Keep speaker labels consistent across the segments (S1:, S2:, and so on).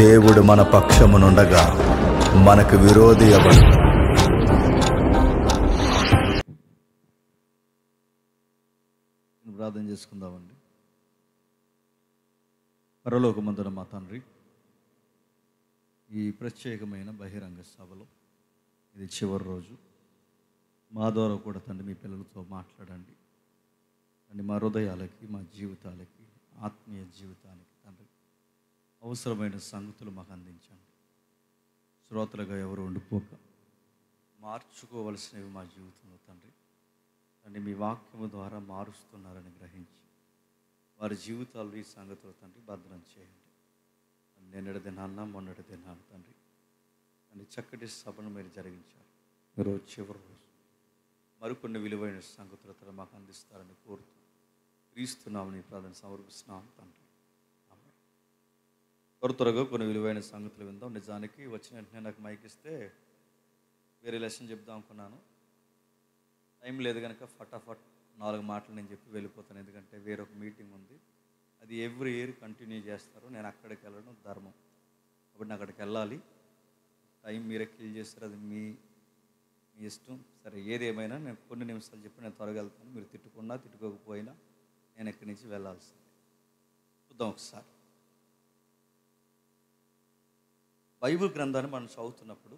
S1: దేవుడు మన పక్షమునుండగా మనకు విరోధి ఎవడు?
S2: ప్రార్థన చేసుకుందామండి. పరలోకమందున మా తండ్రి, ఈ ప్రత్యేకమైన బహిరంగ సభలో ఇది చివరి రోజు. మా ద్వారా కూడా తండ్రి మీ పిల్లలతో మాట్లాడండి. తండ్రి మా హృదయాలకి, మా జీవితాలకి, ఆత్మీయ జీవితానికి తండ్రి అవసరమైన సంగతులు మాకు అందించండి. శ్రోతలుగా ఎవరు ఉండిపోక మార్చుకోవలసినవి మా జీవితంలో తండ్రి తండ్రి మీ వాక్యము ద్వారా మారుస్తున్నారని గ్రహించి వారి జీవితాల్లో ఈ సంగతులు తండ్రి భద్రం చేయండి. నిన్నటి దినాన్న మొన్నటి దినాన్ని తండ్రి తండ్రి చక్కటి సభను మీరు జరిగించారు. ఈరోజు చివరి రోజు మరికొన్ని విలువైన సంగతులతో మాకు అందిస్తారని కోరుతూ క్రీస్తున్నామని ప్రార్థన సమర్పిస్తున్నాం తండ్రి. త్వరగా కొన్ని విలువైన సంగతులు విందాం. నిజానికి వచ్చిన వెంటనే నాకు మైక్ ఇస్తే వేరే లెసన్ చెప్దాం అనుకున్నాను. టైం లేదు కనుక ఫటాఫట్ 4 మాటలు నేను చెప్పి వెళ్ళిపోతాను. ఎందుకంటే వేరొక మీటింగ్ ఉంది, అది ఎవ్రీ ఇయర్ కంటిన్యూ చేస్తారు. నేను అక్కడికి వెళ్ళడం ధర్మం కాబట్టి నేను అక్కడికి వెళ్ళాలి. టైం మీరే కిల్ చేస్తారు, అది మీ ఇష్టం. సరే, ఏదేమైనా నేను కొన్ని నిమిషాలు చెప్పి నేను త్వరగా వెళ్తాను. మీరు తిట్టుకున్నా తిట్టుకోకపోయినా నేను ఇక్కడి నుంచి వెళ్ళాల్సింది. చూద్దాం ఒకసారి. బైబిల్ గ్రంథాన్ని మనం చదువుతున్నప్పుడు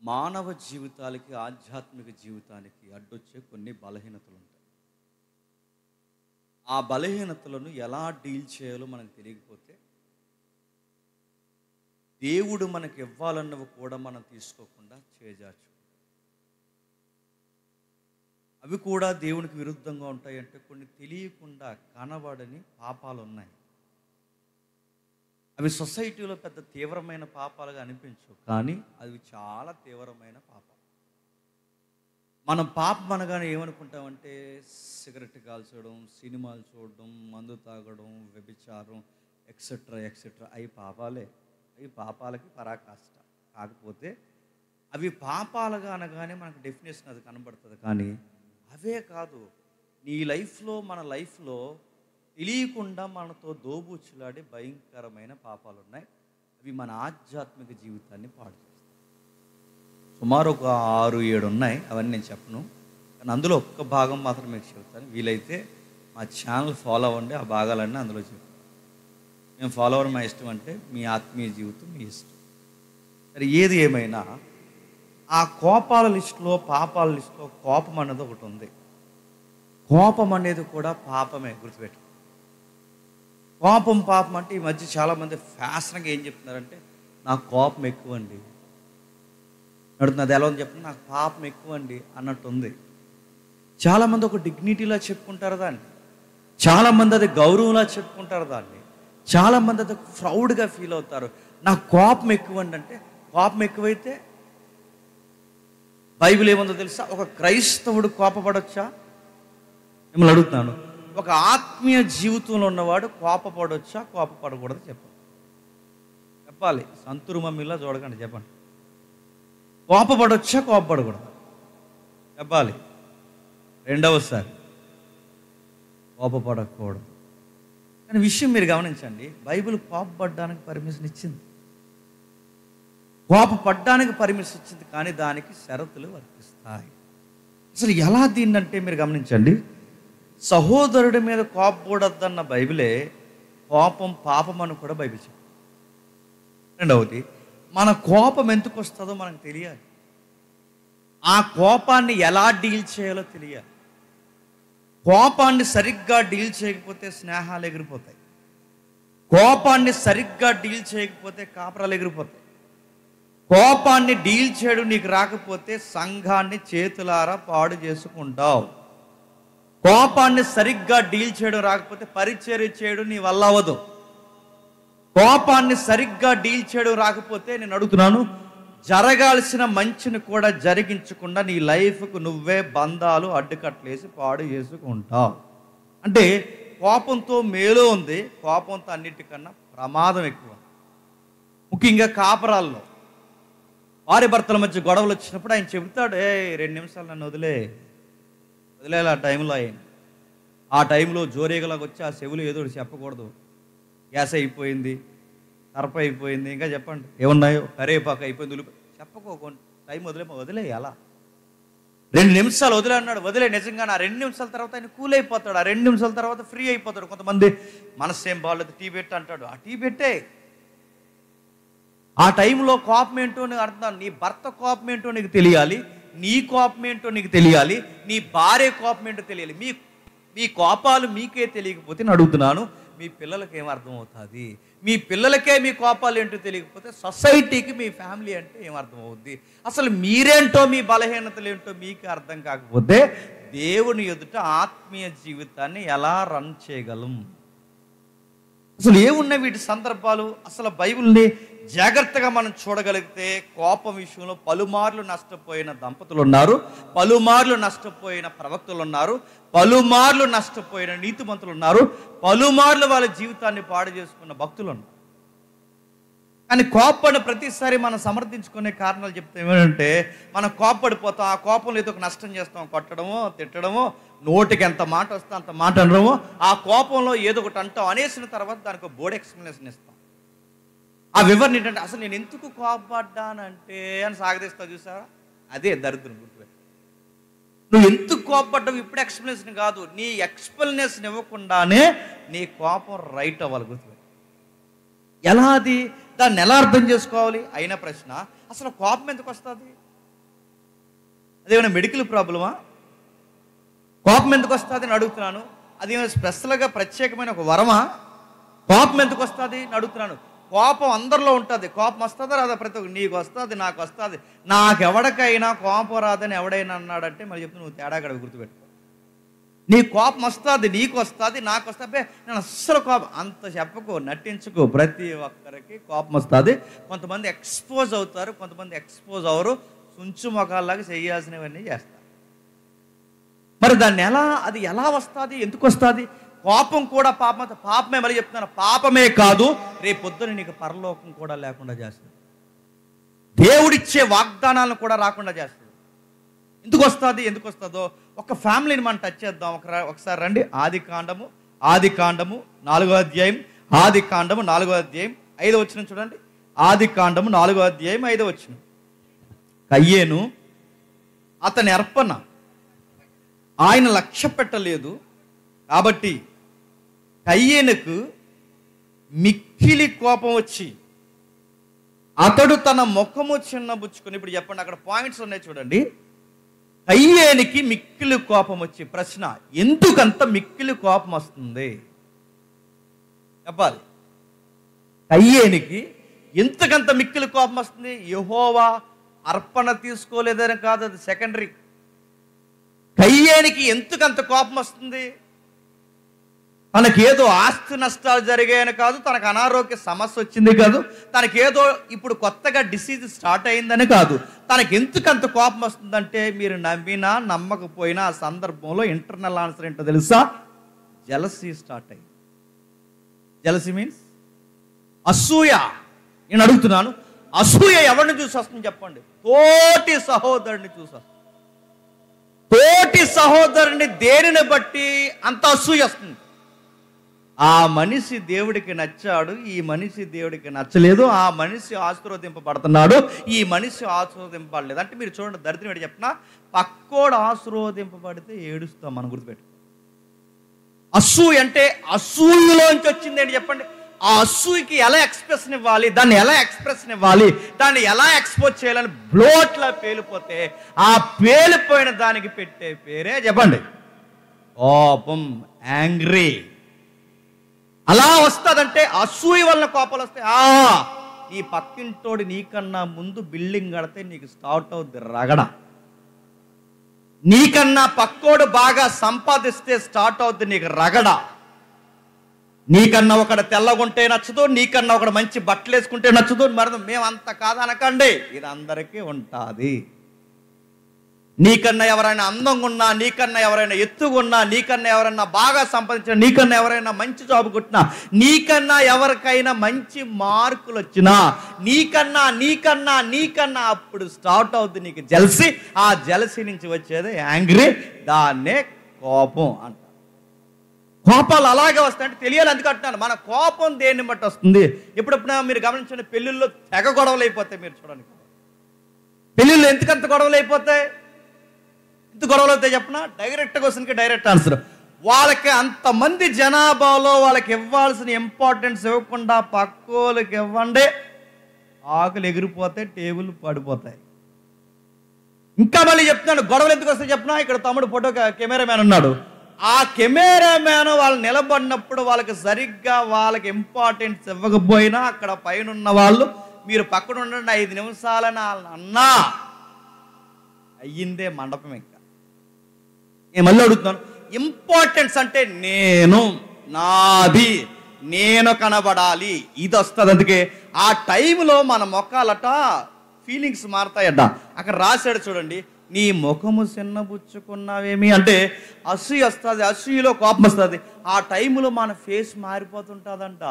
S2: మానవ జీవితాలకి, ఆధ్యాత్మిక జీవితానికి అడ్డొచ్చే కొన్ని బలహీనతలు ఉంటాయి. ఆ బలహీనతలను ఎలా డీల్ చేయాలో మనకు తెలియకపోతే దేవుడు మనకి ఇవ్వాలన్నవి కూడా మనం తీసుకోకుండా చేజార్చు. అవి కూడా దేవునికి విరుద్ధంగా ఉంటాయంటే కొన్ని తెలియకుండా కనబడని పాపాలు ఉన్నాయి. అవి సొసైటీలో పెద్ద తీవ్రమైన పాపాలుగా అనిపించవు, కానీ అవి చాలా తీవ్రమైన పాపం. మనం పాపం అనగానే ఏమనుకుంటామంటే సిగరెట్ కాల్చడం, సినిమాలు చూడడం, మందు తాగడం, వ్యభిచారం, ఎక్సెట్రా ఎక్సెట్రా. అవి పాపాలే, అవి పాపాలకి పరాకాష్ట. కాకపోతే అవి పాపాలుగా అనగానే మనకు డెఫినేషన్ అది కనబడుతుంది, కానీ అవే కాదు. నీ లైఫ్లో, మన లైఫ్లో తెలియకుండా మనతో దోబూచులాడే భయంకరమైన పాపాలు ఉన్నాయి. అవి మన ఆధ్యాత్మిక జీవితాన్ని పాడు చేస్తాయి. సుమారు ఒక 6-7 ఉన్నాయి. అవన్నీ నేను చెప్పను, కానీ అందులో ఒక్క భాగం మాత్రం మీకు చెబుతాను. వీలైతే మా ఛానల్ ఫాలో అవ్వండి, ఆ భాగాలన్నీ అందులో చెప్తాను. మేము ఫాలో అవ్వడం మా ఇష్టం, అంటే మీ ఆత్మీయ జీవితం మీ ఇష్టం. సరే, ఏది ఏమైనా ఆ కోపాల లిస్టులో, పాపాల లిస్టులో కోపం అనేది ఒకటి ఉంది. కోపం అనేది కూడా పాపమే, గుర్తుపెట్టు. కోపం పాపం అంటే ఈ మధ్య చాలామంది ఫ్యాషన్గా ఏం చెప్తున్నారంటే నాకు కోపం ఎక్కువ అండి అడుగుతుంది. అది ఎలా ఉంది చెప్పండి, నాకు పాపం ఎక్కువ అండి అన్నట్టు ఉంది. చాలామంది ఒక డిగ్నిటీలా చెప్పుకుంటారు దాన్ని, చాలామంది అది గౌరవంలా చెప్పుకుంటారు దాన్ని, చాలామంది అది ప్రౌడ్గా ఫీల్ అవుతారు. నాకు కోపం ఎక్కువ అండి అంటే, కోపం ఎక్కువైతే బైబిల్ ఏముందో తెలుసా? ఒక క్రైస్తవుడు కోపపడొచ్చా? మిమ్మల్ని అడుగుతున్నాను, ఒక ఆత్మీయ జీవితంలో ఉన్నవాడు కోపపడొచ్చా, కోపపడకూడదు? చెప్పాలి. సంతూరు మమ్మీలా చూడకండి, చెప్పండి. కోపపడొచ్చా, కోపపడకూడదు? చెప్పాలి. రెండవసారి కోపపడకూడదు. కానీ విషయం మీరు గమనించండి, బైబిల్ కోపపడడానికి పర్మిషన్ ఇచ్చింది, కోపపడడానికి పర్మిషన్ ఇచ్చింది, కానీ దానికి షరతులు వర్తిస్తాయి. అసలు ఎలా దీన్నంటే మీరు గమనించండి, సహోదరుడి మీద కోపపడొద్దన్న బైబిలే కోపం పాపం అని కూడా బైబిల్ చెప్తుంది. రెండవది, మన కోపం ఎందుకు వస్తుందో మనకు తెలియాలి. ఆ కోపాన్ని ఎలా డీల్ చేయాలో తెలియాలి. కోపాన్ని సరిగ్గా డీల్ చేయకపోతే స్నేహాలు ఎగిరిపోతాయి. కోపాన్ని సరిగ్గా డీల్ చేయకపోతే కాపురాలు ఎగిరిపోతాయి. కోపాన్ని డీల్ చేయడం నీకు రాకపోతే సంఘాన్ని చేతులారా పాడు చేసుకుంటావు. కోపాన్ని సరిగ్గా డీల్ చేయడం రాకపోతే పరిచర్య చేయడం నీ వల్ల అవ్వదు. కోపాన్ని సరిగ్గా డీల్ చేయడం రాకపోతే నేను అడుగుతున్నాను, జరగాల్సిన మంచిని కూడా జరిగించకుండా నీ లైఫ్కు నువ్వే బంధాలు అడ్డుకట్లేసి పాడు చేసుకుంటావు. అంటే కోపంతో మేలు ఉంది, కోపంతో అన్నిటికన్నా ప్రమాదం ఎక్కువ. ముఖ్యంగా కాపురాల్లో భార్య భర్తల మధ్య గొడవలు వచ్చినప్పుడు ఆయన చెబుతాడు, 2 నిమిషాలు నన్ను వదిలేలా ఆ టైంలో. ఆ టైంలో జోరేగలాగా వచ్చి ఆ చెవులు ఏదో చెప్పకూడదు, గ్యాస్ అయిపోయింది, సర్ప అయిపోయింది, ఇంకా చెప్పండి ఏమున్నాయో, కరేపాకు అయిపోయింది, ఉల్లిపాయ చెప్పుకోకుండా టైం వదిలే అలా 2 నిమిషాలు వదిలే అన్నాడు. వదిలే నిజంగా ఆ 2 నిమిషాల తర్వాత ఆయన కూల్ అయిపోతాడు. ఆ 2 నిమిషాల తర్వాత ఫ్రీ అయిపోతాడు. కొంతమంది మనసు ఏం బాగోలేదు, టీ పెట్టి అంటాడు. ఆ టీ పెట్టే ఆ టైంలో కోపం ఏంటో నీకు అర్థం. నీ భర్త కోపం ఏంటో నీకు తెలియాలి, నీ కోపం ఏంటో నీకు తెలియాలి, నీ భార్య కోపం ఏంటో తెలియాలి. మీ కోపాలు మీకే తెలియకపోతే నేను అడుగుతున్నాను, మీ పిల్లలకి ఏం అర్థం అవుతుంది? మీ పిల్లలకే మీ కోపాలు ఏంటో తెలియకపోతే సొసైటీకి మీ ఫ్యామిలీ అంటే ఏం అర్థం అవుద్ది? అసలు మీరేంటో, మీ బలహీనతలు ఏంటో మీకు అర్థం కాకపోతే దేవుని ఎదుట ఆత్మీయ జీవితాన్ని ఎలా రన్ చేయగలం? అసలు ఏమున్నాయి వీటి సందర్భాలు? అసలు బైబిల్ని జాగ్రత్తగా మనం చూడగలిగితే కోపం విషయంలో పలుమార్లు నష్టపోయిన దంపతులు ఉన్నారు, పలుమార్లు నష్టపోయిన ప్రవక్తలు ఉన్నారు, పలుమార్లు నష్టపోయిన నీతిమంతులు ఉన్నారు, పలుమార్లు వాళ్ళ జీవితాన్ని పాడు చేసుకున్న భక్తులు ఉన్నారు. కానీ కోపడిన ప్రతిసారి మనం సమర్థించుకునే కారణాలు చెప్తే ఏమంటే, మనం కోపడిపోతాం, ఆ కోపంలో ఏదో ఒక నష్టం చేస్తాం, కొట్టడమో తిట్టడమో, నోటికి ఎంత మాట వస్తే అంత మాట అనడమో, ఆ కోపంలో ఏదో ఒకటి అంటాం, అనేసిన తర్వాత దానికి బోర్డు ఎక్స్ప్లెనేషన్ ఇస్తాం. ఆ వివరణ ఏంటంటే, అసలు నేను ఎందుకు కోపడ్డానంటే అని సాగదీస్తా చూసారా? అదే దరిద్రం. గుర్తుపెట్టు, నువ్వు ఎందుకు కోపడ్డావు ఇప్పుడు ఎక్స్ప్లెనేషన్ కాదు, నీ ఎక్స్ప్లెనేషన్ ఇవ్వకుండానే నీ కోపం రైట్ అవ్వాలి. గుర్తుపెట్టు. ఎలా అది? దాన్ని ఎలా అర్థం చేసుకోవాలి? అయిన ప్రశ్న, అసలు కోపం ఎందుకు వస్తుంది? అదేమైనా మెడికల్ ప్రాబ్లమా? కోపం ఎందుకు వస్తుంది అని అడుగుతున్నాను. అదేమైనా స్పెషల్గా ప్రత్యేకమైన ఒక వరమా? కోపం ఎందుకు వస్తుంది అని అడుగుతున్నాను. కోపం అందరిలో ఉంటుంది. కోపం వస్తుందా రాదా? ప్రతి ఒక్క నీకు వస్తుంది, నాకు వస్తుంది. నాకెవడికైనా కోపం రాదని ఎవడైనా అన్నాడంటే మరి చెప్తే నువ్వు తేడా గడవ. గుర్తుపెట్టుకో, నీ కోపం వస్తుంది, నీకు వస్తుంది, నాకు వస్తుంది. నేను అస్సలు కోపం అంత చెప్పకు, నటించుకో. ప్రతి ఒక్కరికి కోపం వస్తుంది. కొంతమంది ఎక్స్పోజ్ అవుతారు, కొంతమంది ఎక్స్పోజ్ అవరు. సుంచు మొఖాల్లాగా చేయాల్సినవన్నీ చేస్తారు. మరి దాన్ని అది ఎలా వస్తుంది? ఎందుకు వస్తుంది? కోపం కూడా పాపమే. మళ్ళీ చెప్తున్నాను, పాపమే కాదు, రేపు పొద్దున నీకు పరలోకం కూడా లేకుండా చేస్తుంది. దేవుడిచ్చే వాగ్దానాలను కూడా రాకుండా చేస్తుంది. ఎందుకు వస్తుంది? ఎందుకు వస్తుందో ఒక ఫ్యామిలీని మనం టచ్ చేద్దాం. ఒకసారి రండి. ఆది కాండము 4వ అధ్యాయం, ఆది కాండము 4వ అధ్యాయం 5వ వచనం చూడండి. ఆది కాండము 4వ అధ్యాయం 5వ వచనం. కయ్యేను అతని అర్పణ ఆయన లక్ష్య పెట్టలేదు కాబట్టి కయ్యేనుకు మిక్కిలి కోపం వచ్చి అతడు తన ముఖము చిన్నబుచ్చుకొని. ఇప్పుడు చెప్పండి, అక్కడ పాయింట్స్ ఉన్నాయి చూడండి. కయ్యేనికి మిక్కిలి కోపం వచ్చి. ప్రశ్న, ఎందుకంత మిక్కిలి కోపం వస్తుంది చెప్పాలి. కయ్యేనికి ఎంతకంత మిక్కిలి కోపం వస్తుంది? యెహోవా అర్పణ తీసుకోలేదని కాదు, అది సెకండరీ. కయ్యేనికి ఎందుకంత కోపం వస్తుంది? తనకేదో ఆస్తి నష్టాలు జరిగాయని కాదు, తనకు అనారోగ్య సమస్య వచ్చింది కాదు, తనకేదో ఇప్పుడు కొత్తగా డిసీజ్ స్టార్ట్ అయిందని కాదు. తనకి ఎందుకంత కోపం వస్తుందంటే, మీరు నమ్మినా నమ్మకపోయినా ఆ సందర్భంలో ఇంటర్నల్ ఆన్సర్ ఏంటో తెలుసా? జెలసీ స్టార్ట్ అయింది. జెలసీ మీన్స్ అసూయ. నేను అడుగుతున్నాను, అసూయ ఎవరిని చూసి వస్తుంది చెప్పండి? తోటి సహోదరుని చూసి వస్తుంది. తోటి సహోదరుని దేనిని బట్టి అంత అసూయ వస్తుంది? ఆ మనిషి దేవుడికి నచ్చాడు, ఈ మనిషి దేవుడికి నచ్చలేదు. ఆ మనిషి ఆశీర్వదింపబడుతున్నాడు, ఈ మనిషి ఆశీర్వదింపబడలేదు. అంటే మీరు చూడండి, దరిద్రం ఏంటి చెప్పిన, పక్కోడు ఆశీర్వదింపబడితే ఏడుస్తాం మనం. గుర్తుపెట్టు. అసూయ అంటే అసూయలోంచి వచ్చింది ఏంటి చెప్పండి? ఆ అసూయకి ఎలా ఎక్స్ప్రెషన్ ఇవ్వాలి, దాన్ని ఎలా ఎక్స్ప్రెషన్ ఇవ్వాలి, దాన్ని ఎలా ఎక్స్పోజ్ చేయాలని బ్లోట్లా పేలిపోతే ఆ పేలిపోయిన దానికి పెట్టే పేరే చెప్పండి కోపం, యాంగ్రీ. అలా వస్తుందంటే అసూయ వలన కోపాలు వస్తాయి. నీ పక్కింటోడు నీకన్నా ముందు బిల్డింగ్ కడితే నీకు స్టార్ట్ అవుద్ది రగడ. నీకన్నా పక్కోడు బాగా సంపాదిస్తే స్టార్ట్ అవుద్ది నీకు రగడ. నీకన్నా ఒకడు తెల్లగుంటే నచ్చదు, నీకన్నా ఒకడు మంచి బట్టలు వేసుకుంటే నచ్చదు. మరి మేము అంత కాదనకండి, ఇది అందరికీ ఉంటుంది. నీకన్నా ఎవరైనా అందంగా ఉన్నా, నీకన్నా ఎవరైనా ఎత్తుగున్నా, నీకన్నా ఎవరైనా బాగా సంపాదించినా, నీకన్నా ఎవరైనా మంచి జాబ్ కొట్టినా, నీకన్నా ఎవరికైనా మంచి మార్కులు వచ్చినా, నీకన్నా నీకన్నా నీకన్నా అప్పుడు స్టార్ట్ అవుతుంది నీకు జెలసీ. ఆ జెలసీ నుంచి వచ్చేది యాంగ్రీ, దాన్నే కోపం అంట. కోపాలు అలాగే వస్తాయంటే తెలియాలి. అందుకు అంటున్నాను, మన కోపం దేన్ని బట్టి వస్తుంది. ఎప్పుడెప్పుడైనా మీరు గమనించండి, పెళ్ళిళ్ళలో తెగ గొడవలు అయిపోతాయి. మీరు చూడండి, పెళ్ళిళ్ళు ఎందుకంత గొడవలు అయిపోతాయి, ఎంత గొడవలు అవుతాయి చెప్పనా? డైరెక్ట్ క్వశ్చన్కి డైరెక్ట్ ఆన్సర్. వాళ్ళకి అంతమంది జనాభాలో వాళ్ళకి ఇవ్వాల్సిన ఇంపార్టెన్స్ ఇవ్వకుండా పక్కోళ్ళకి ఇవ్వండి, ఆకులు ఎగిరిపోతాయి, టేబుల్ పడిపోతాయి. ఇంకా మళ్ళీ చెప్తున్నాను, గొడవలు ఎందుకు వస్తాయి చెప్పనా? ఇక్కడ తమ్ముడు ఫోటో కెమెరామ్యాన్ ఉన్నాడు. ఆ కెమెరామ్యాన్ వాళ్ళు నిలబడినప్పుడు వాళ్ళకి సరిగ్గా వాళ్ళకి ఇంపార్టెన్స్ ఇవ్వకపోయినా అక్కడ పైన ఉన్న వాళ్ళు మీరు పక్కన ఉండండి 5 నిమిషాలని అన్నా అయ్యిందే మండపం. ఇంకా నేను మళ్ళీ అడుగుతున్నాను, ఇంపార్టెన్స్ అంటే నేను, నాది, నేను కనబడాలి, ఇది వస్తుంది. అందుకే ఆ టైంలో మన మొక్కలట ఫీలింగ్స్ మారుతాయట. అక్కడ రాశాడు చూడండి, నీ ముఖము చిన్నబుచ్చుకున్నావేమి అంటే అసూయ వస్తుంది, అసూయలో కోపం వస్తుంది. ఆ టైంలో మన ఫేస్ మారిపోతుంటుందంట.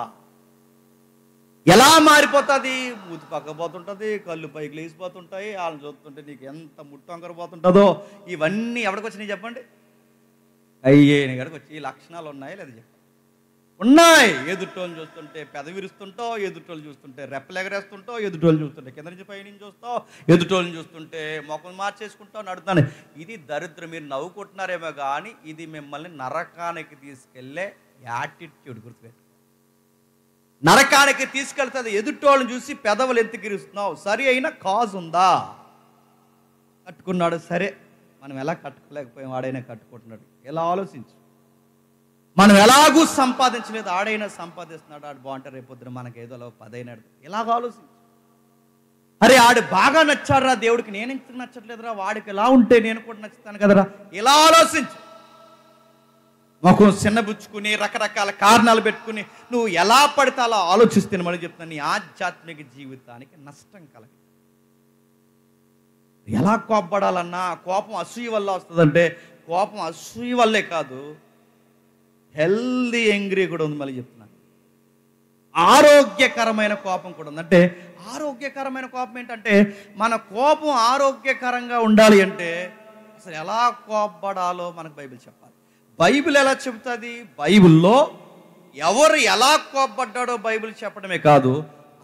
S2: ఎలా మారిపోతుంది? మూతి పక్కపోతుంటుంది, కళ్ళు పైకి లేచిపోతుంటాయి, వాళ్ళని చూస్తుంటే నీకు ఎంత ముట్టంకరపోతుంటుందో. ఇవన్నీ ఎవరికి వచ్చినాయి చెప్పండి? అయ్యేని గడికి వచ్చి ఈ లక్షణాలు ఉన్నాయా లేదా చెప్పండి? ఉన్నాయి. ఎదుటోళ్ళు చూస్తుంటే పెదవిరుస్తుంటావు, ఎదుటోళ్ళు చూస్తుంటే రెప్పలు ఎగరేస్తుంటావు, ఎదుటోళ్ళు చూస్తుంటే కింద నుంచి పై నుంచి చూస్తావు, ఎదుటోళ్ళని చూస్తుంటే ముఖం మార్చేసుకుంటావు, నడుతాను. ఇది దరిద్రం. మీరు నవ్వుకుంటున్నారేమో కానీ ఇది మిమ్మల్ని నరకానికి తీసుకెళ్లే యాటిట్యూడ్. గుర్తుపెట్టు, నరకానికి తీసుకెళ్తుంది. ఎదుటోళ్ళని చూసి పెదవులు ఎత్తుకిరుస్తున్నావు. సరి అయిన కాజ్ ఉందా? కట్టుకున్నాడు, సరే, మనం ఎలా కట్టుకోలేకపోయాం, ఆడైనా కట్టుకుంటున్నాడు. ఎలా ఆలోచించు. మనం ఎలాగూ సంపాదించలేదు, ఆడైనా సంపాదిస్తున్నాడు, ఆడు బాగుంటారు, రేపొద్దున మనకి ఏదో 10 అయినాడు. ఎలాగ ఆలోచించు. అరే ఆడు బాగా నచ్చాడురా దేవుడికి, నేను ఎందుకు నచ్చట్లేదురా, వాడికి ఎలా ఉంటే నేను కూడా నచ్చుతాను కదరా, ఇలా ఆలోచించు. ముఖం చిన్నబుచ్చుకుని రకరకాల కారణాలు పెట్టుకుని నువ్వు ఎలా పడితే అలా ఆలోచిస్తే మళ్ళీ చెప్తాను, నీ ఆధ్యాత్మిక జీవితానికి నష్టం కలగదు. ఎలా కోపపడాలన్నా కోపం అసూయ వల్ల వస్తుందంటే కోపం అసూయ వల్లే కాదు, హెల్దీ యాంగ్రీ కూడా ఉంది. మళ్ళీ చెప్తున్నాను, ఆరోగ్యకరమైన కోపం కూడా ఉంది. అంటే ఆరోగ్యకరమైన కోపం ఏంటంటే మన కోపం ఆరోగ్యకరంగా ఉండాలి అంటే అసలు ఎలా కోపపడాలో మనకు బైబిల్ చెప్పాలి. బైబిల్ ఎలా చెబుతుంది? బైబిల్లో ఎవరు ఎలా కోపపడ్డాడో బైబిల్ చెప్పడమే కాదు,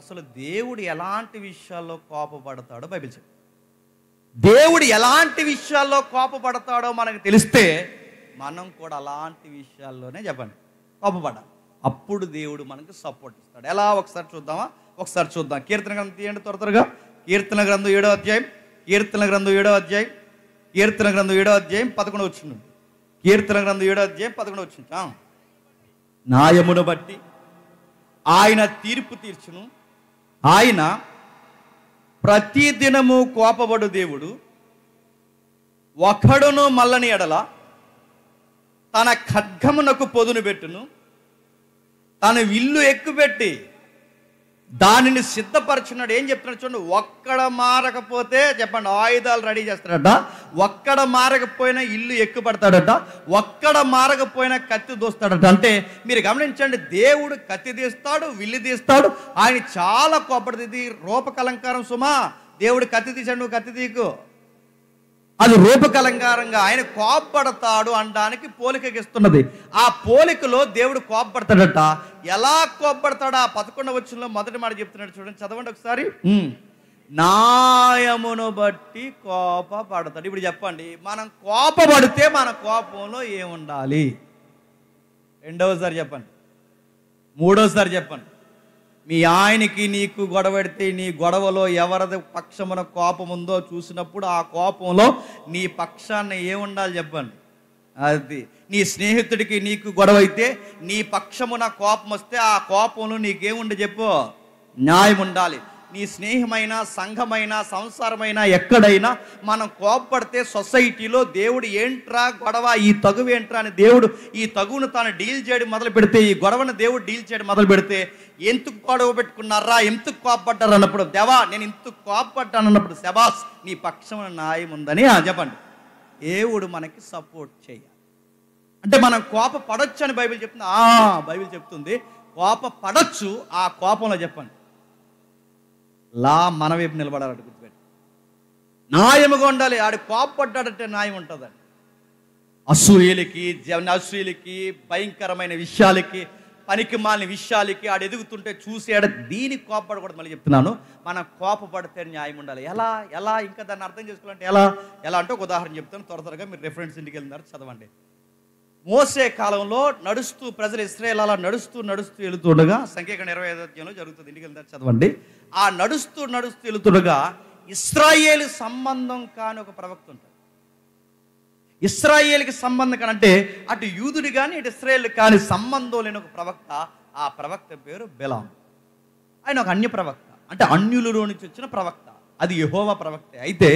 S2: అసలు దేవుడు ఎలాంటి విషయాల్లో కోపపడతాడో బైబిల్ చెప్తుంది. దేవుడు ఎలాంటి విషయాల్లో కోపపడతాడో మనకు తెలిస్తే మనం కూడా అలాంటి విషయాల్లోనే చెప్పండి కోపపడాలి. అప్పుడు దేవుడు మనకు సపోర్ట్ ఇస్తాడు. ఎలా ఒకసారి చూద్దామా? ఒకసారి చూద్దాం. కీర్తన గ్రంథం తీయండి త్వరగా. కీర్తన గ్రంథం 7వ అధ్యాయం, కీర్తన గ్రంథం 7వ అధ్యాయం, కీర్తన గ్రంథం 7వ అధ్యాయం 11 వచ్చింది. కీర్తన గ్రంథం 7వ అధ్యాయం 11 వచ్చింది. న్యాయమును బట్టి ఆయన తీర్పు తీర్చును, ఆయన ప్రతిదినము కోపపడు దేవుడు, ఒకడును మల్లని ఎడల తన ఖడ్గమునకు పొదును పెట్టును, తన విల్లు ఎక్కుపెట్టి దానిని సిద్ధపరచున్నాడు. ఏం చెప్తున్నాడు చూడండి, ఒక్కడ మారకపోతే చెప్పండి ఆయుధాలు రెడీ చేస్తాడట, ఒక్కడ మారకపోయినా ఇల్లు ఎక్కుపడతాడట, ఒక్కడ మారకపోయినా కత్తి దూస్తాడట. అంటే మీరు గమనించండి, దేవుడు కత్తి తీస్తాడు, విల్లు తీస్తాడు. ఆయన చాలా కోపడుతుంది. ఇది రూపకలంకారం సుమా. దేవుడు కత్తి తీసాడు, నువ్వు కత్తి తీకు, అది రూపకలంకారంగా ఆయన కోపపడతాడు అనడానికి పోలికగిస్తున్నది. ఆ పోలికలో దేవుడు కోపపడతాడట. ఎలా కోపపడతాడు? ఆ 11వ వచనంలో మొదటి మాట చెప్తున్నాడు చూడండి, చదవండి ఒకసారి. న్యాయమును బట్టి కోపపడతాడు. ఇప్పుడు చెప్పండి, మనం కోపపడితే మన కోపంలో ఏముండాలి? రెండవసారి చెప్పండి, మూడోసారి చెప్పండి. మీ ఆయనకి నీకు గొడవడితే నీ గొడవలో ఎవరిది పక్షమున కోపం ఉందో చూసినప్పుడు ఆ కోపంలో నీ పక్షాన్ని ఏముండాలి చెప్పండి? అది నీ స్నేహితుడికి నీకు గొడవ అయితే నీ పక్షమున కోపం వస్తే ఆ కోపంలో నీకేముండి చెప్పు? న్యాయం ఉండాలి. నీ స్నేహమైన, సంఘమైన, సంసారమైన ఎక్కడైనా మనం కోపపడితే సొసైటీలో దేవుడు ఏంట్రా గొడవ, ఈ తగువ ఏంట్రా అని దేవుడు ఈ తగువును తాను డీల్ చేయడం మొదలు పెడితే, ఈ గొడవను దేవుడు డీల్ చేయడం మొదలు పెడితే, ఎందుకు గొడవ పెట్టుకున్నారా, ఎందుకు కోపపడ్డారు అన్నప్పుడు, దేవా నేను ఇంతకు కోపపడ్డాను అన్నప్పుడు, శబాస్ నీ పక్షమున న్యాయం ఉందని చెప్పండి. దేవుడు మనకి సపోర్ట్ చేయాలి. అంటే మనం కోపపడొచ్చు అని బైబిల్ చెప్తుంది. బైబిల్ చెప్తుంది కోపపడొచ్చు. ఆ కోపంలో చెప్పండి లా మన వైపు నిలబడాలంటే గుర్తుపెట్టి న్యాయముగా ఉండాలి. ఆడు కోపపడ్డాడంటే న్యాయం ఉంటుందండి. అసూయలకి అసూయలకి భయంకరమైన విషయాలకి పనికి మాలిన విషయాలకి ఆడు ఎదుగుతుంటే చూసి దీనికి కోపపడకూడదు. మళ్ళీ చెప్తున్నాను, మనం కోపపడితే న్యాయం ఉండాలి. ఎలా ఇంకా దాన్ని అర్థం చేసుకోవాలంటే ఎలా అంటే ఒక ఉదాహరణ చెప్తాను. త్వరగా మీరు రెఫరెన్స్ ఇంటికి వెళ్ళినారు, చదవండి. మోసే కాలంలో నడుస్తూ ప్రజలు ఇశ్రాయేలు అలా నడుస్తూ వెళుతుండగా, సంఖ్యాకాండం 25వ అధ్యాయంలో జరుగుతుంది, ఇంటికి వెళ్తారు చదవండి. ఆ నడుస్తూ వెళుతుండగా ఇశ్రాయేలు సంబంధం కాని ఒక ప్రవక్త ఉంటాడు. ఇశ్రాయేలుకి సంబంధం కానంటే అటు యూదుడు కానీ ఇటు ఇశ్రాయేలు కానీ సంబంధం లేని ఒక ప్రవక్త. ఆ ప్రవక్త పేరు బిలాం. ఆయన ఒక అన్య ప్రవక్త, అంటే అన్యులలో నుంచి వచ్చిన ప్రవక్త. అది యెహోవా ప్రవక్తే. అయితే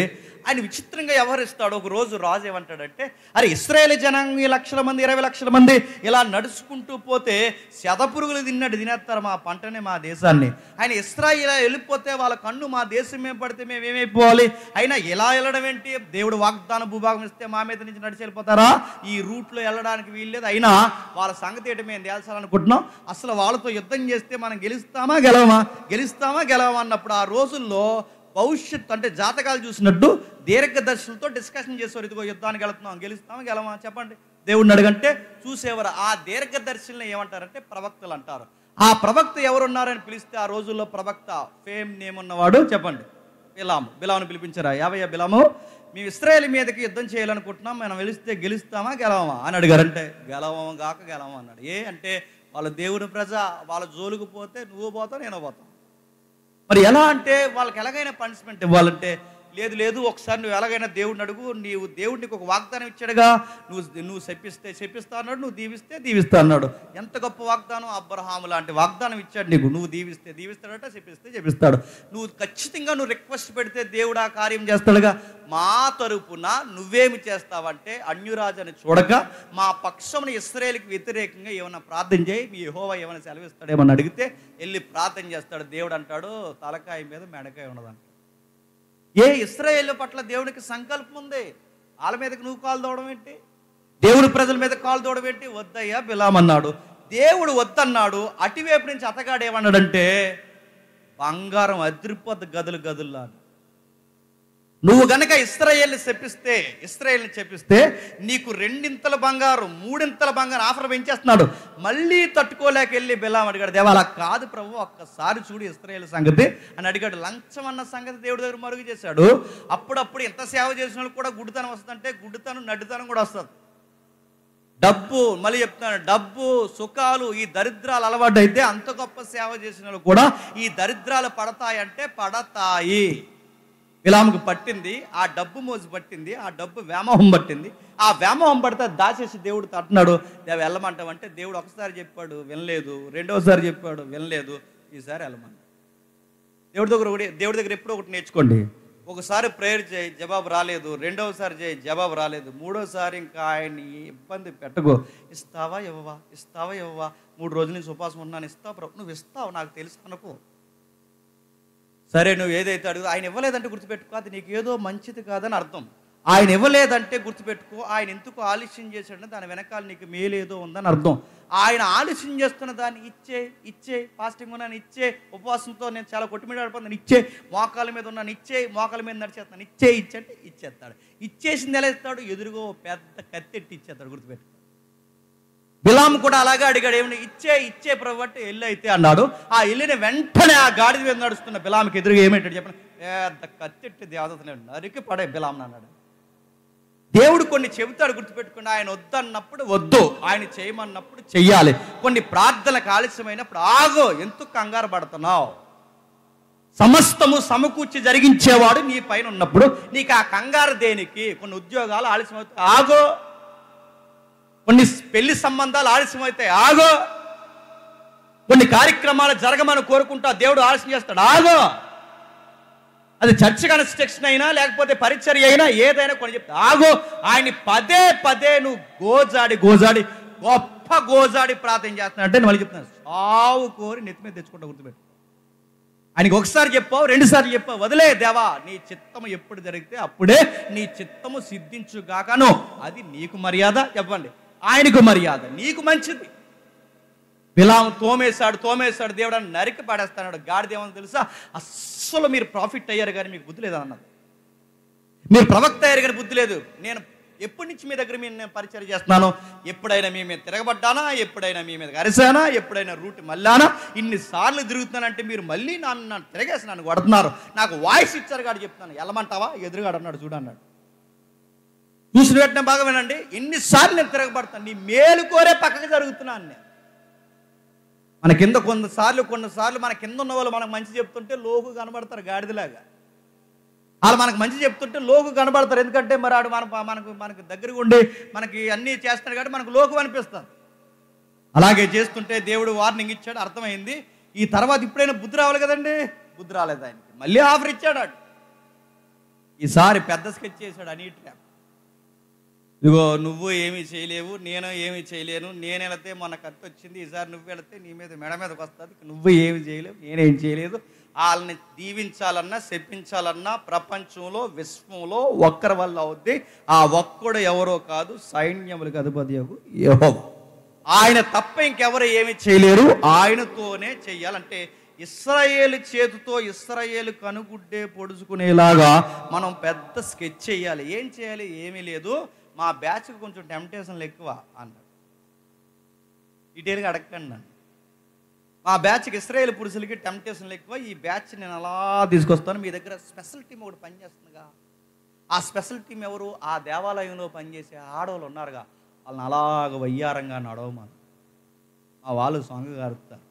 S2: ఆయన విచిత్రంగా వ్యవహరిస్తాడు. ఒక రోజు రాజు ఏమంటాడంటే, అరే ఇశ్రాయేలు జనాంగం 1 లక్షల మంది 20 లక్షల మంది ఇలా నడుచుకుంటూ పోతే శతపురుగులు తినేస్తారు మా పంటనే, మా దేశాన్ని. ఆయన ఇశ్రాయేలు వెళ్ళిపోతే వాళ్ళ కన్ను మా దేశం ఏం పడితే మేము ఏమైపోవాలి? అయినా ఎలా వెళ్ళడం ఏంటి? దేవుడు వాగ్దాన భూభాగం ఇస్తే మా మీద నుంచి నడిచి వెళ్ళిపోతారా? ఈ రూట్లో వెళ్ళడానికి వీల్లేదు. అయినా వాళ్ళ సంగతి ఏంటి మేము తేల్చాలనుకుంటున్నాం. అసలు వాళ్ళతో యుద్ధం చేస్తే మనం గెలుస్తామా గెలవమా అన్నప్పుడు ఆ రోజుల్లో భవిష్యత్తు అంటే జాతకాలు చూసినట్టు దీర్ఘదర్శులతో డిస్కషన్ చేసేవారు. ఇదిగో యుద్ధానికి వెళుతున్నాం, గెలుస్తామా గెలవమా చెప్పండి, దేవుడిని అడగంటే చూసేవారు. ఆ దీర్ఘదర్శుల్ని ఏమంటారంటే ప్రవక్తలు అంటారు. ఆ ప్రవక్త ఎవరున్నారని పిలిస్తే ఆ రోజుల్లో ప్రవక్త ఫేమ్ నేమ్ ఉన్నవాడు చెప్పండి, బిలామును పిలిపించారా? యావయ్య బిలాము, మేము ఇశ్రాయేలు మీదకి యుద్ధం చేయాలనుకుంటున్నాం, మనం వెలిస్తే గెలుస్తామా గెలవమా అని అడిగారంటే గెలవమా అన్నాడు. అంటే వాళ్ళ దేవుని ప్రజ, వాళ్ళ జోలికి పోతే నువ్వు పోతావు నేను పోతావు. మరి ఎలా అంటే వాళ్ళకి ఎలాగైనా పనిష్మెంట్ ఇవ్వాలంటే లేదు ఒకసారి నువ్వు ఎలాగైనా దేవుడిని అడుగు, దేవుడికి ఒక వాగ్దానం ఇచ్చాడుగా, నువ్వు చెప్పిస్తా అన్నాడు, నువ్వు దీవిస్తా అన్నాడు. ఎంత గొప్ప వాగ్దానం! అబ్రహాము లాంటి వాగ్దానం ఇచ్చాడు నీకు. నువ్వు దీవిస్తాడట, చెప్పిస్తాడు. నువ్వు ఖచ్చితంగా రిక్వెస్ట్ పెడితే దేవుడు ఆ కార్యం చేస్తాడుగా. మా తరపున నువ్వేమి చేస్తావంటే అన్యురాజుని చూడక మా పక్షమున ఇశ్రాయేలుకి వ్యతిరేకంగా ఏమన్నా ప్రార్థన చేయి, మీ యెహోవా ఏమైనా సెలవిస్తాడేమని అడిగితే వెళ్ళి ప్రార్థన చేస్తాడు. దేవుడు అంటాడు తలకాయ మీద మెడకాయ ఉండదంట. ఇశ్రాయేలు పట్ల దేవునికి సంకల్పం ఉంది. వాళ్ళ మీదకి నువ్వు కాలు దూడడం ఏంటి? దేవుని ప్రజల మీద కాలు దూడడం ఏంటి? వద్దయ్యా బిలాం అన్నాడు. దేవుడు వద్దన్నాడు. అటువైపు నుంచి అతగాడు ఏమన్నాడంటే, బంగారం అదిరిపోద్ది గదుల్లా. నువ్వు గనక ఇశ్రాయేల్ని చెప్పిస్తే నీకు 2 బంగారం 3 బంగారం ఆఫర్ పెంచేస్తున్నాడు. మళ్ళీ తట్టుకోలేక వెళ్ళి బిలాం అడిగాడు, దేవా అలా కాదు ప్రభు, ఒక్కసారి చూడు ఇశ్రాయేలు సంగతి అని అడిగాడు. లంచం అన్న సంగతి దేవుడి దగ్గర మరుగు చేశాడు. అప్పుడప్పుడు ఎంత సేవ చేసిన వాళ్ళు కూడా గుడ్డితనం వస్తుందంటే గుడ్డితనం నడ్డితనం కూడా వస్తుంది. డబ్బు, మళ్ళీ చెప్తున్నాను, డబ్బు సుఖాలు ఈ దరిద్రాలు అలవాటు అయితే అంత గొప్ప సేవ చేసిన వాళ్ళు కూడా ఈ దరిద్రాలు పడతాయంటే పడతాయి. బిలాముకు పట్టింది ఆ డబ్బు మోజు పట్టింది, ఆ డబ్బు వ్యామోహం పట్టింది. ఆ వ్యామోహం పడితే దాచేసి దేవుడు తట్టున్నాడు. వెళ్ళమంటావంటే దేవుడు ఒకసారి చెప్పాడు వినలేదు, రెండవసారి చెప్పాడు వినలేదు, ఈసారి వెళ్ళమన్నాడు. దేవుడి దగ్గర ఎప్పుడో ఒకటి నేర్చుకోండి. ఒకసారి ప్రేయర్ చేయి, జవాబు రాలేదు. రెండవసారి చేయి, జవాబు రాలేదు. మూడోసారి ఇంకా ఆయన్ని ఇబ్బంది పెట్టకో. ఇస్తావా ఇవ్వవా 3 రోజుల నుంచి ఉపవాసం ఉన్నాను, ఇస్తావు ప్రభు, నువ్వు ఇస్తావు నాకు తెలుసు అనుకో. సరే నువ్వు ఏదైతే అడుగు, ఆయన ఇవ్వలేదంటే గుర్తుపెట్టుకో, అది నీకు ఏదో మంచిది కాదని అర్థం. ఆయన ఇవ్వలేదంటే గుర్తుపెట్టుకో, ఆయన ఎందుకు ఆలస్యం చేశాడంటే దాని వెనకాల నీకు మేలేదో ఉందని అర్థం. ఆయన ఆలస్యం చేస్తున్న దాన్ని ఇచ్చే ఫాస్టింగ్ ఉన్నాను ఇచ్చే, ఉపవాసంతో నేను చాలా కొట్టుమిడాడిపోతున్నాను ఇచ్చే, మోకాల మీద ఉన్నాను ఇచ్చే, మోకాల మీద నడిచేస్తున్నాను ఇచ్చే అంటే ఇచ్చేస్తాడు. ఇచ్చేసింది ఎలా ఇస్తాడు? ఎదురుగో పెద్ద కత్తెట్టి ఇచ్చేస్తాడు. గుర్తుపెట్టుకో. బిలాము కూడా అలాగే అడిగాడు, ఏమని ఇచ్చే ప్రభు అంటే ఎల్లు అయితే అన్నాడు. ఆ ఎల్లిన వెంటనే ఆ గాడిద మీద నడుస్తున్న బిలాముకి ఎదురుగా ఏమేంటాడు చెప్పండి? పెద్ద కత్తెట్టి దేవతలు నరికి పడే బిలాముని అన్నాడు. దేవుడు కొన్ని చెబుతాడు, గుర్తుపెట్టుకుని. ఆయన వద్దన్నప్పుడు వద్దు, ఆయన చేయమన్నప్పుడు చెయ్యాలి. కొన్ని ప్రార్థనలకు ఆలస్యమైనప్పుడు ఆగో, ఎందుకు కంగారు పడుతున్నావు? సమస్తము సమకూర్చి జరిగించేవాడు నీ పైన ఉన్నప్పుడు నీకు ఆ కంగారు దేనికి? కొన్ని ఉద్యోగాలు ఆలస్యం అవుతాయి, ఆగో. కొన్ని పెళ్లి సంబంధాలు ఆలస్యం అవుతాయి, ఆగో. కొన్ని కార్యక్రమాలు జరగమని కోరుకుంటా, దేవుడు ఆలస్యం చేస్తాడు, ఆగో. అది చర్చ్ కన్స్ట్రక్షన్ అయినా లేకపోతే పరిచర్య అయినా ఏదైనా కొన్ని చెప్తా, ఆగో. ఆయన్ని పదే నువ్వు గోజాడి గొప్ప గోజాడి ప్రార్థన చేస్తున్నా అంటే మళ్ళీ చెప్తున్నాను, సావు కోరి నెత్తి మీద తెచ్చుకుంటా. గుర్తుపెట్టు. ఆయనకి ఒకసారి చెప్పావు, 2 సార్లు చెప్పావు, వదిలే దేవా, నీ చిత్తము ఎప్పుడు జరిగితే అప్పుడే నీ చిత్తము సిద్ధించుగాకను. అది నీకు మర్యాద, చెప్పండి. ఆయనకు మర్యాద, నీకు మంచిది. బిలాము తోమేశాడు, దేవుడు అని నరికి పడేస్తాడు. గాడిదేమని తెలుసా? అస్సలు మీరు ప్రాఫిట్ అయ్యారు కానీ మీకు బుద్ధి లేదన్నది. మీరు ప్రవక్త అయ్యారు కానీ బుద్ధి లేదు. నేను ఎప్పటి నుంచి మీ దగ్గర నేను పరిచయం చేస్తున్నాను? ఎప్పుడైనా మీ మీద తిరగబడ్డానా? ఎప్పుడైనా మీ మీద అరిసానా? ఎప్పుడైనా రూట్ మళ్ళానా? ఇన్నిసార్లు తిరుగుతున్నానంటే మీరు మళ్ళీ నన్ను తిరగేసి నన్ను కొడుతున్నారు. నాకు వాయిస్ ఇచ్చారు కాదు చెప్తున్నాను. వెళ్ళమంటావా? ఎదురుగాడు అన్నాడు, చూడన్నాడు. చూసిన వెంటనే బాగా వినండి. ఎన్నిసార్లు నేను తిరగబడతాను, నీ మేలు కోరే పక్కకి జరుగుతున్నాను నేను. మన కింద కొన్నిసార్లు మన కింద ఉన్న వాళ్ళు మనకు మంచి చెప్తుంటే లోకు కనబడతారు గాడిదలాగా. వాళ్ళు మనకు మంచి చెప్తుంటే లోకు కనబడతారు. ఎందుకంటే మరి ఆడు మనకు దగ్గరగా ఉండి మనకి అన్నీ చేస్తాడు కాబట్టి మనకు లోకు అనిపిస్తారు. అలాగే చేస్తుంటే దేవుడు వార్నింగ్ ఇచ్చాడు, అర్థమైంది. ఈ తర్వాత ఇప్పుడైనా బుద్ధి రావాలి కదండి. బుద్ధి రాలేదు ఆయనకి. మళ్ళీ ఆఫర్ ఇచ్చాడు. ఈసారి పెద్ద స్కెచ్ చేశాడు అన్నిటిగా. ఇదిగో నువ్వు ఏమీ చేయలేవు, నేను ఏమీ చేయలేను. నేను వెళితే మొన్న కత్తి వచ్చింది, ఈసారి నువ్వు వెళితే నీ మీద మెడ మీదకి వస్తుంది. నువ్వు ఏమి చేయలేవు, నేనేం చేయలేదు. వాళ్ళని దీవించాలన్నా శపించాలన్నా ప్రపంచంలో విశ్వంలో ఒక్కరి వల్ల అవుద్ది. ఆ ఒక్కడు ఎవరో కాదు, సైన్యములకు అధిపతి యెహోవా. ఆయన తప్ప ఇంకెవరు ఏమి చేయలేరు, ఆయనతోనే చెయ్యాలంటే ఇశ్రాయేలు చేతితో ఇశ్రాయేలు కనుగుడ్డే పొడుచుకునేలాగా మనం పెద్ద స్కెచ్ చేయాలి. ఏం చేయాలి? ఏమీ లేదు, మా బ్యాచ్కి కొంచెం టెంప్టేషన్లు ఎక్కువ అన్నాడు. డీటెయిల్గా అడగండి నన్ను. మా బ్యాచ్కి ఇశ్రాయేలు పురుషులకి టెంప్టేషన్లు ఎక్కువ. ఈ బ్యాచ్ నేను అలా తీసుకొస్తాను. మీ దగ్గర స్పెషల్ టీం ఒకటి పనిచేస్తుందిగా. ఆ స్పెషల్ టీం ఎవరు? ఆ దేవాలయంలో పనిచేసే ఆడవాళ్ళు ఉన్నారుగా, వాళ్ళని అలాగ వయ్యారంగా నడవమని మా వాళ్ళు సాంగ్ గారుతారు.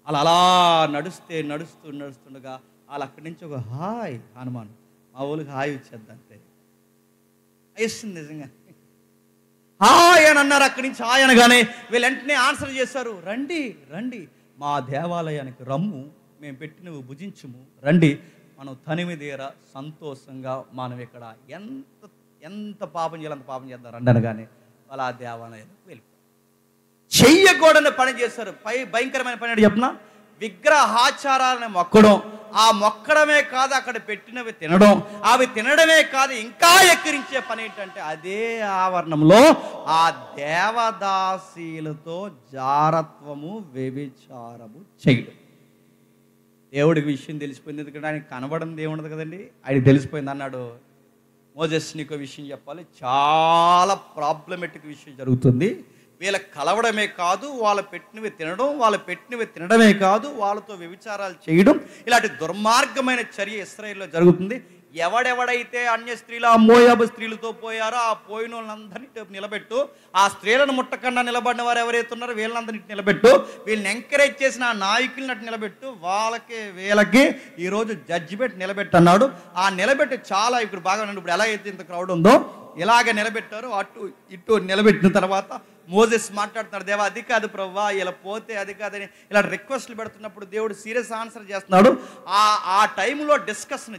S2: వాళ్ళు అలా నడుస్తుండగా వాళ్ళు అక్కడి నుంచి ఒక హాయ్ హనుమాన్ మా ఊళ్ళకి హాయ్ ఇచ్చేద్ది అంతే. ఇస్తుంది నిజంగా. హాయ్ అని అన్నారు. అక్కడి నుంచి హాయ్ అనగానే వీళ్ళు వెంటనే ఆన్సర్ చేశారు, రండి రండి మా దేవాలయానికి రమ్ము, మేము పెట్టినవి భుజించుము, రండి మనం తనిమిదేర సంతోషంగా మనం ఇక్కడ ఎంత పాపం చేయాలి అంత పాపం చేద్దాం రండి అనగానే వాళ్ళు ఆ దేవాలయానికి వెళ్ళిపోయారు. చెయ్యకూడని పని చేశారు. భయంకరమైన పని అంటే చెప్పిన విగ్రహాచారాలను మొక్కడం. ఆ మొక్కడమే కాదు, అక్కడ పెట్టినవి తినడం. అవి తినడమే కాదు, ఇంకా ఎక్కిరించే పని ఏంటంటే అదే ఆవరణంలో ఆ దేవదాసీలతో జారత్వము వ్యభిచారము చేయడం. దేవుడికి విషయం తెలిసిపోయింది. ఎందుకంటే ఆయనకి కనబడింది ఏముండదు కదండి, ఆయనకి తెలిసిపోయింది. అన్నాడు, మోజెస్ నీకు విషయం చెప్పాలి, చాలా ప్రాబ్లమెటిక్ విషయం జరుగుతుంది. వీళ్ళకి కలవడమే కాదు, వాళ్ళు పెట్టినవి తినడమే కాదు, వాళ్ళతో వ్యభిచారాలు చేయడం, ఇలాంటి దుర్మార్గమైన చర్య ఇశ్రాయేలులో జరుగుతుంది. ఎవడెవడైతే అన్య స్త్రీలు ఆ మోయాబు స్త్రీలతో పోయారో ఆ పోయిన వాళ్ళందరినీ నిలబెట్టు. ఆ స్త్రీలను ముట్టకుండా నిలబడిన వారు ఎవరైతే ఉన్నారో వీళ్ళందరినీ నిలబెట్టు. వీళ్ళని ఎంకరేజ్ చేసిన ఆ నాయకుల్ని అటు నిలబెట్టు. వీళ్ళకి ఈరోజు జడ్జిమెంట్ నిలబెట్టు అన్నాడు. ఆ నిలబెట్టి చాలా ఇప్పుడు బాగా ఇప్పుడు ఎలా అయితే ఇంత క్రౌడ్ ఉందో ఇలాగ నిలబెట్టారు. అటు ఇటు నిలబెట్టిన తర్వాత మోజెస్ మాట్లాడుతున్నాడు, దేవా అది కాదు ప్రవ్వా, ఇలా పోతే అది కాదని ఇలా రిక్వెస్ట్లు పెడుతున్నప్పుడు దేవుడు సీరియస్ ఆన్సర్ చేస్తున్నాడు. ఆ టైంలో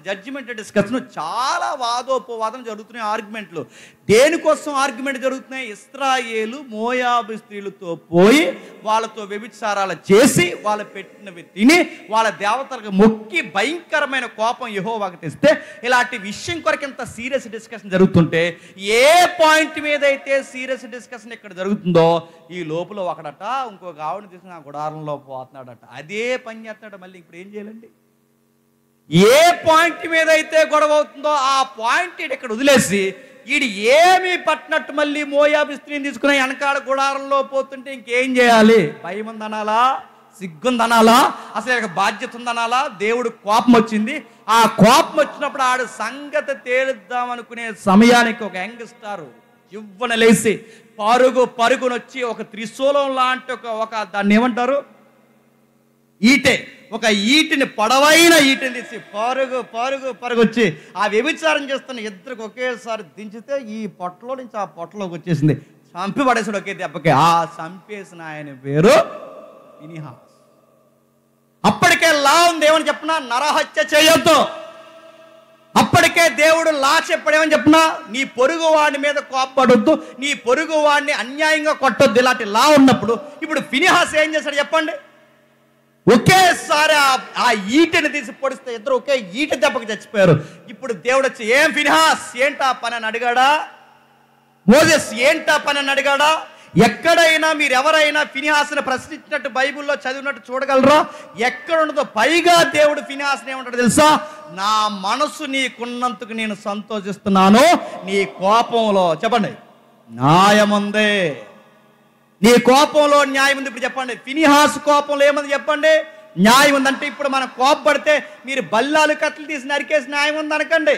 S2: జడ్జిమెంట్ డిస్కషన్ చాలా వాదోపవాదం జరుగుతున్నాయి. ఆర్గ్యుమెంట్లు దేనికోసం ఆర్గ్యుమెంట్ జరుగుతున్నాయి? ఇశ్రాయేలు మోయాబు స్త్రీలతో పోయి వాళ్ళతో వ్యభిచారాలు చేసి వాళ్ళు పెట్టినవి తిని వాళ్ళ దేవతలకు మొక్కి భయంకరమైన కోపం యెహోవాకు తెస్తే ఇలాంటి విషయం కొరకు ఇంత సీరియస్ డిస్కషన్ జరుగుతుంటే ఏ పాయింట్ మీద అయితే సీరియస్ డిస్కషన్ ఇక్కడ జరుగుతుందో ఈ లోపల ఒకడట ఇంకొక ఆవిడని తీసుకుని ఆ గుడారంలో పోతున్నాడట. అదే పని చేస్తాడు. మళ్ళీ ఇప్పుడు ఏం చేయాలండి? ఏ పాయింట్ మీద అయితే గొడవ అవుతుందో ఆ పాయింట్ ఇక్కడ వదిలేసి వీడు ఏమీ పట్టినట్టు మళ్ళీ మోయాబు స్త్రీని తీసుకుని వెనకాడ గుడారంలో పోతుంటే ఇంకేం చేయాలి? భయం ఉందనాలా? సిగ్గుందనాలా? అసలు బాధ్యత ఉందనాలా? దేవుడు కోపం వచ్చింది. ఆ కోపం వచ్చినప్పుడు ఆడు సంగతి తేలుద్దాం అనుకునే సమయానికి ఒక యంగ్స్టార్ ఇవ్వన లేసి పరుగునొచ్చి ఒక త్రిశూలం లాంటి ఒక దాన్ని ఏమంటారు, ఒక ఈటిని పొడవైన ఈటిని తీసి పరుగు వచ్చి ఆ వ్యభిచారం చేస్తున్న ఇద్దరికి ఒకేసారి దించితే ఈ పొట్టలో నుంచి ఆ పొట్టలోకి వచ్చేసింది. చంపి పడేసాడు ఒకే దెబ్బకి. ఆ చంపేసిన ఆయన పేరు ఫినెహాస్. అప్పటికే లా ఉంది ఏమని చెప్పినా, నరహత్య చేయొద్దు. అప్పటికే దేవుడు లా చెప్పడేమని చెప్పినా, నీ పొరుగు వాడిని మీద కోప్పడొద్దు, నీ పొరుగు వాడిని అన్యాయంగా కొట్టొద్దు. ఇలాంటి లా ఉన్నప్పుడు ఇప్పుడు ఫినెహాస్ ఏం చేశాడు చెప్పండి? ఒకేసారి ఆ ఈటని తీసి పొడిస్తే ఇద్దరు ఒకే ఈట దెబ్బకి చచ్చిపోయారు. ఇప్పుడు దేవుడు వచ్చి, ఏం ఫినెహాస్ ఏంటా పని అని అడిగాడా? మోజెస్ ఏంటా పని అని అడిగాడా? ఎక్కడైనా మీరు ఎవరైనా ఫినిహాసుని ప్రశ్నించినట్టు బైబిల్లో చదివినట్టు చూడగలరా? ఎక్కడ ఉండదో. పైగా దేవుడు ఫినిహాసుని ఏమంటాడు తెలుసా? నా మనసు నీకున్నందుకు నేను సంతోషిస్తున్నాను, నీ కోపంలో చెప్పండి న్యాయముందే. నీ కోపంలో న్యాయం ఉంది. ఇప్పుడు చెప్పండి, ఫినిహాసు కోపంలో ఏముంది చెప్పండి? న్యాయం ఉందంటే ఇప్పుడు మనం కోపపడితే మీరు బల్లాలు కత్తులు తీసి నరికేసి న్యాయం ఉంది అనకండి.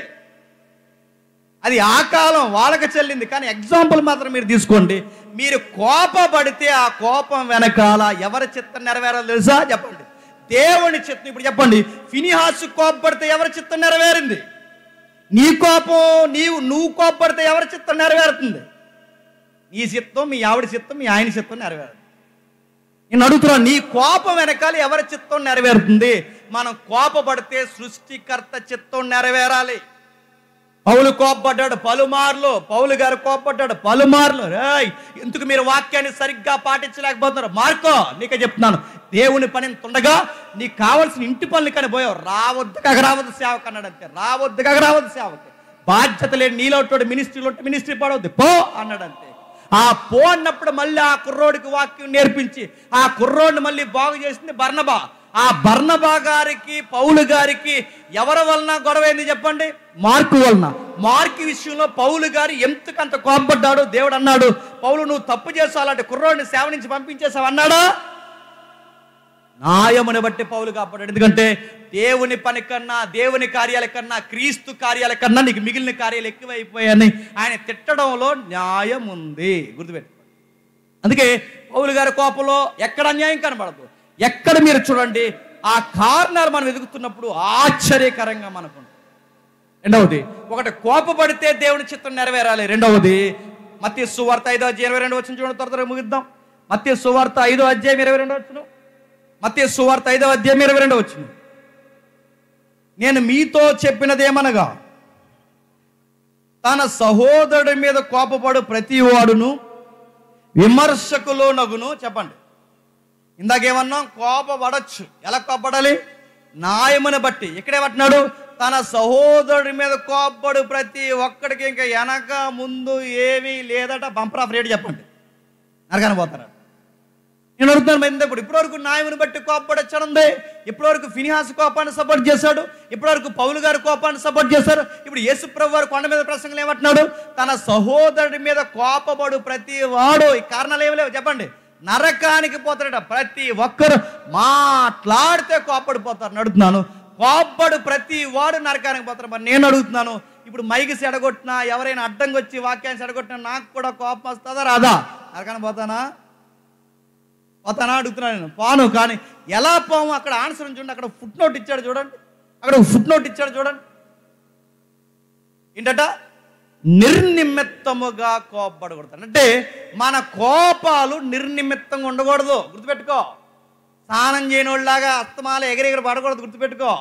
S2: అది ఆ కాలం వాళ్ళకి చెల్లింది. కానీ ఎగ్జాంపుల్ మాత్రం మీరు తీసుకోండి. మీరు కోపపడితే ఆ కోపం వెనకాల ఎవరి చిత్తం నెరవేరాలో తెలుసా? చెప్పండి, దేవుని చిత్తం. ఇప్పుడు చెప్పండి, ఫినిహాసు కోపపడితే ఎవరి చిత్తం నెరవేరింది? నీ కోపం, నువ్వు కోపపడితే ఎవరి చిత్తం నెరవేరుతుంది? నీ చిత్తం, మీ ఆవిడ చిత్తం, మీ ఆయన చిత్తం నెరవేరుతుంది. నేను అడుగుతున్నాను, నీ కోపం వెనకాల ఎవరి చిత్తం నెరవేరుతుంది? మనం కోపపడితే సృష్టికర్త చిత్తం నెరవేరాలి. పౌలు కోపపడ్డాడు పలుమార్లు, పౌలు గారు కోపపడ్డాడు పలుమార్లు. ఎందుకు మీరు వాక్యాన్ని సరిగ్గా పాటించలేకపోతున్నారు? మార్కో, నీకే చెప్తున్నాను, దేవుని పని తొండగా నీకు కావాల్సిన ఇంటి పనులు కానీ పోయావు. రావద్దు కగరావద్దు సేవకు అన్నాడు అంతే. రావద్దు కగరావద్దు సేవకి. బాధ్యత లేని నీలో మినిస్ట్రీ పడవద్దు పో అన్నాడు అంతే. ఆ పో అన్నప్పుడు మళ్ళీ ఆ కుర్రోడికి వాక్యం నేర్పించి ఆ కుర్రోడిని మళ్ళీ బాగు చేసింది బర్నబా. ఆ బర్నబా గారికి పౌలు గారికి ఎవరి వలన గొడవ ఏంది చెప్పండి? మార్కు వలన. మార్కు విషయంలో పౌలు గారు ఎంతకంత కోపడ్డాడు. దేవుడు అన్నాడు, పౌలు నువ్వు తప్పు చేసావు, అలాంటి కుర్రోడిని సేవ నుంచి పంపించేసావు అన్నాడా? న్యాయముని బట్టి పౌలు కాపాడాడు. ఎందుకంటే దేవుని పని కన్నా, దేవుని కార్యాల కన్నా, క్రీస్తు కార్యాల కన్నా నీకు మిగిలిన కార్యాలు ఎక్కువైపోయాయని ఆయన తిట్టడంలో న్యాయం ఉంది. గుర్తుపెట్టుకోండి. అందుకే పౌలు గారి కోపంలో ఎక్కడ అన్యాయం కనబడదు. ఎక్కడ మీరు చూడండి, ఆ కారణాలు మనం వెతుకుతున్నప్పుడు ఆశ్చర్యకరంగా మనకు. రెండవది, ఒకటి కోపపడితే దేవుని చిత్తం నెరవేరాలి. రెండవది, మత్తయి సువార్త 5:22 చూడండి. త్వరగా ముగిద్దాం. మత్తయి సువార్త 5:22. మత్తయి సువార్త 5:22. నేను మీతో చెప్పినదేమనగా, తన సహోదరుడి మీద కోపపడు ప్రతి వాడును విమర్శకులో నగును. చెప్పండి, ఇందాకేమన్నాం? కోపపడచ్చు. ఎలా కోపపడాలి? న్యాయముని బట్టి. ఇక్కడేమంటున్నాడు? తన సహోదరుడి మీద కోపపడు ప్రతి ఒక్కడికి. ఇంకా వెనక ముందు ఏమీ లేదట. బంపర్ ఆఫ్ రేట్ చెప్పండి, నరకాన పోతారు. నేను అడుగుతున్నాను, ఇప్పటివరకు న్యాయముని బట్టి కోపపడచ్చానుంది. ఇప్పటివరకు ఫినిహాసు కోపాన్ని సపోర్ట్ చేశాడు. ఇప్పటివరకు పౌలు గారి కోపాన్ని సపోర్ట్ చేశారు. ఇప్పుడు యేసు ప్రభు వారు కొండ మీద ప్రసంగంలో ఏమంటున్నాడు? తన సహోదరుడి మీద కోపపడు ప్రతి వాడు. ఈ కారణాలు ఏమి లేవు చెప్పండి, నరకానికి పోతారట. ప్రతి ఒక్కరు మాట్లాడితే కోపడిపోతారు. అడుగుతున్నాను, కోపడు ప్రతి వాడు నరకానికి పోతారు. మరి నేను అడుగుతున్నాను, ఇప్పుడు మైకి సెడగొట్టినా, ఎవరైనా అడ్డంగా వచ్చి వాక్యాన్ని సెడగొట్టినా నాకు కూడా కోపం వస్తుందా రాదా? నరకానికి పోతానా అడుగుతున్నాను నేను. పోను. కానీ ఎలా పోము? అక్కడ ఆన్సర్ చూడండి. అక్కడ ఫుట్ నోట్ ఇచ్చాడు చూడండి. చూడండి ఏంటట? నిర్నిమిత్తముగా కోపపడకూడదు. అంటే మన కోపాలు నిర్నిమిత్తంగా ఉండకూడదు. గుర్తుపెట్టుకో. స్నానం చేయని వాళ్ళలాగా అస్తమాలు ఎగిరెగిరి పడకూడదు. గుర్తుపెట్టుకో.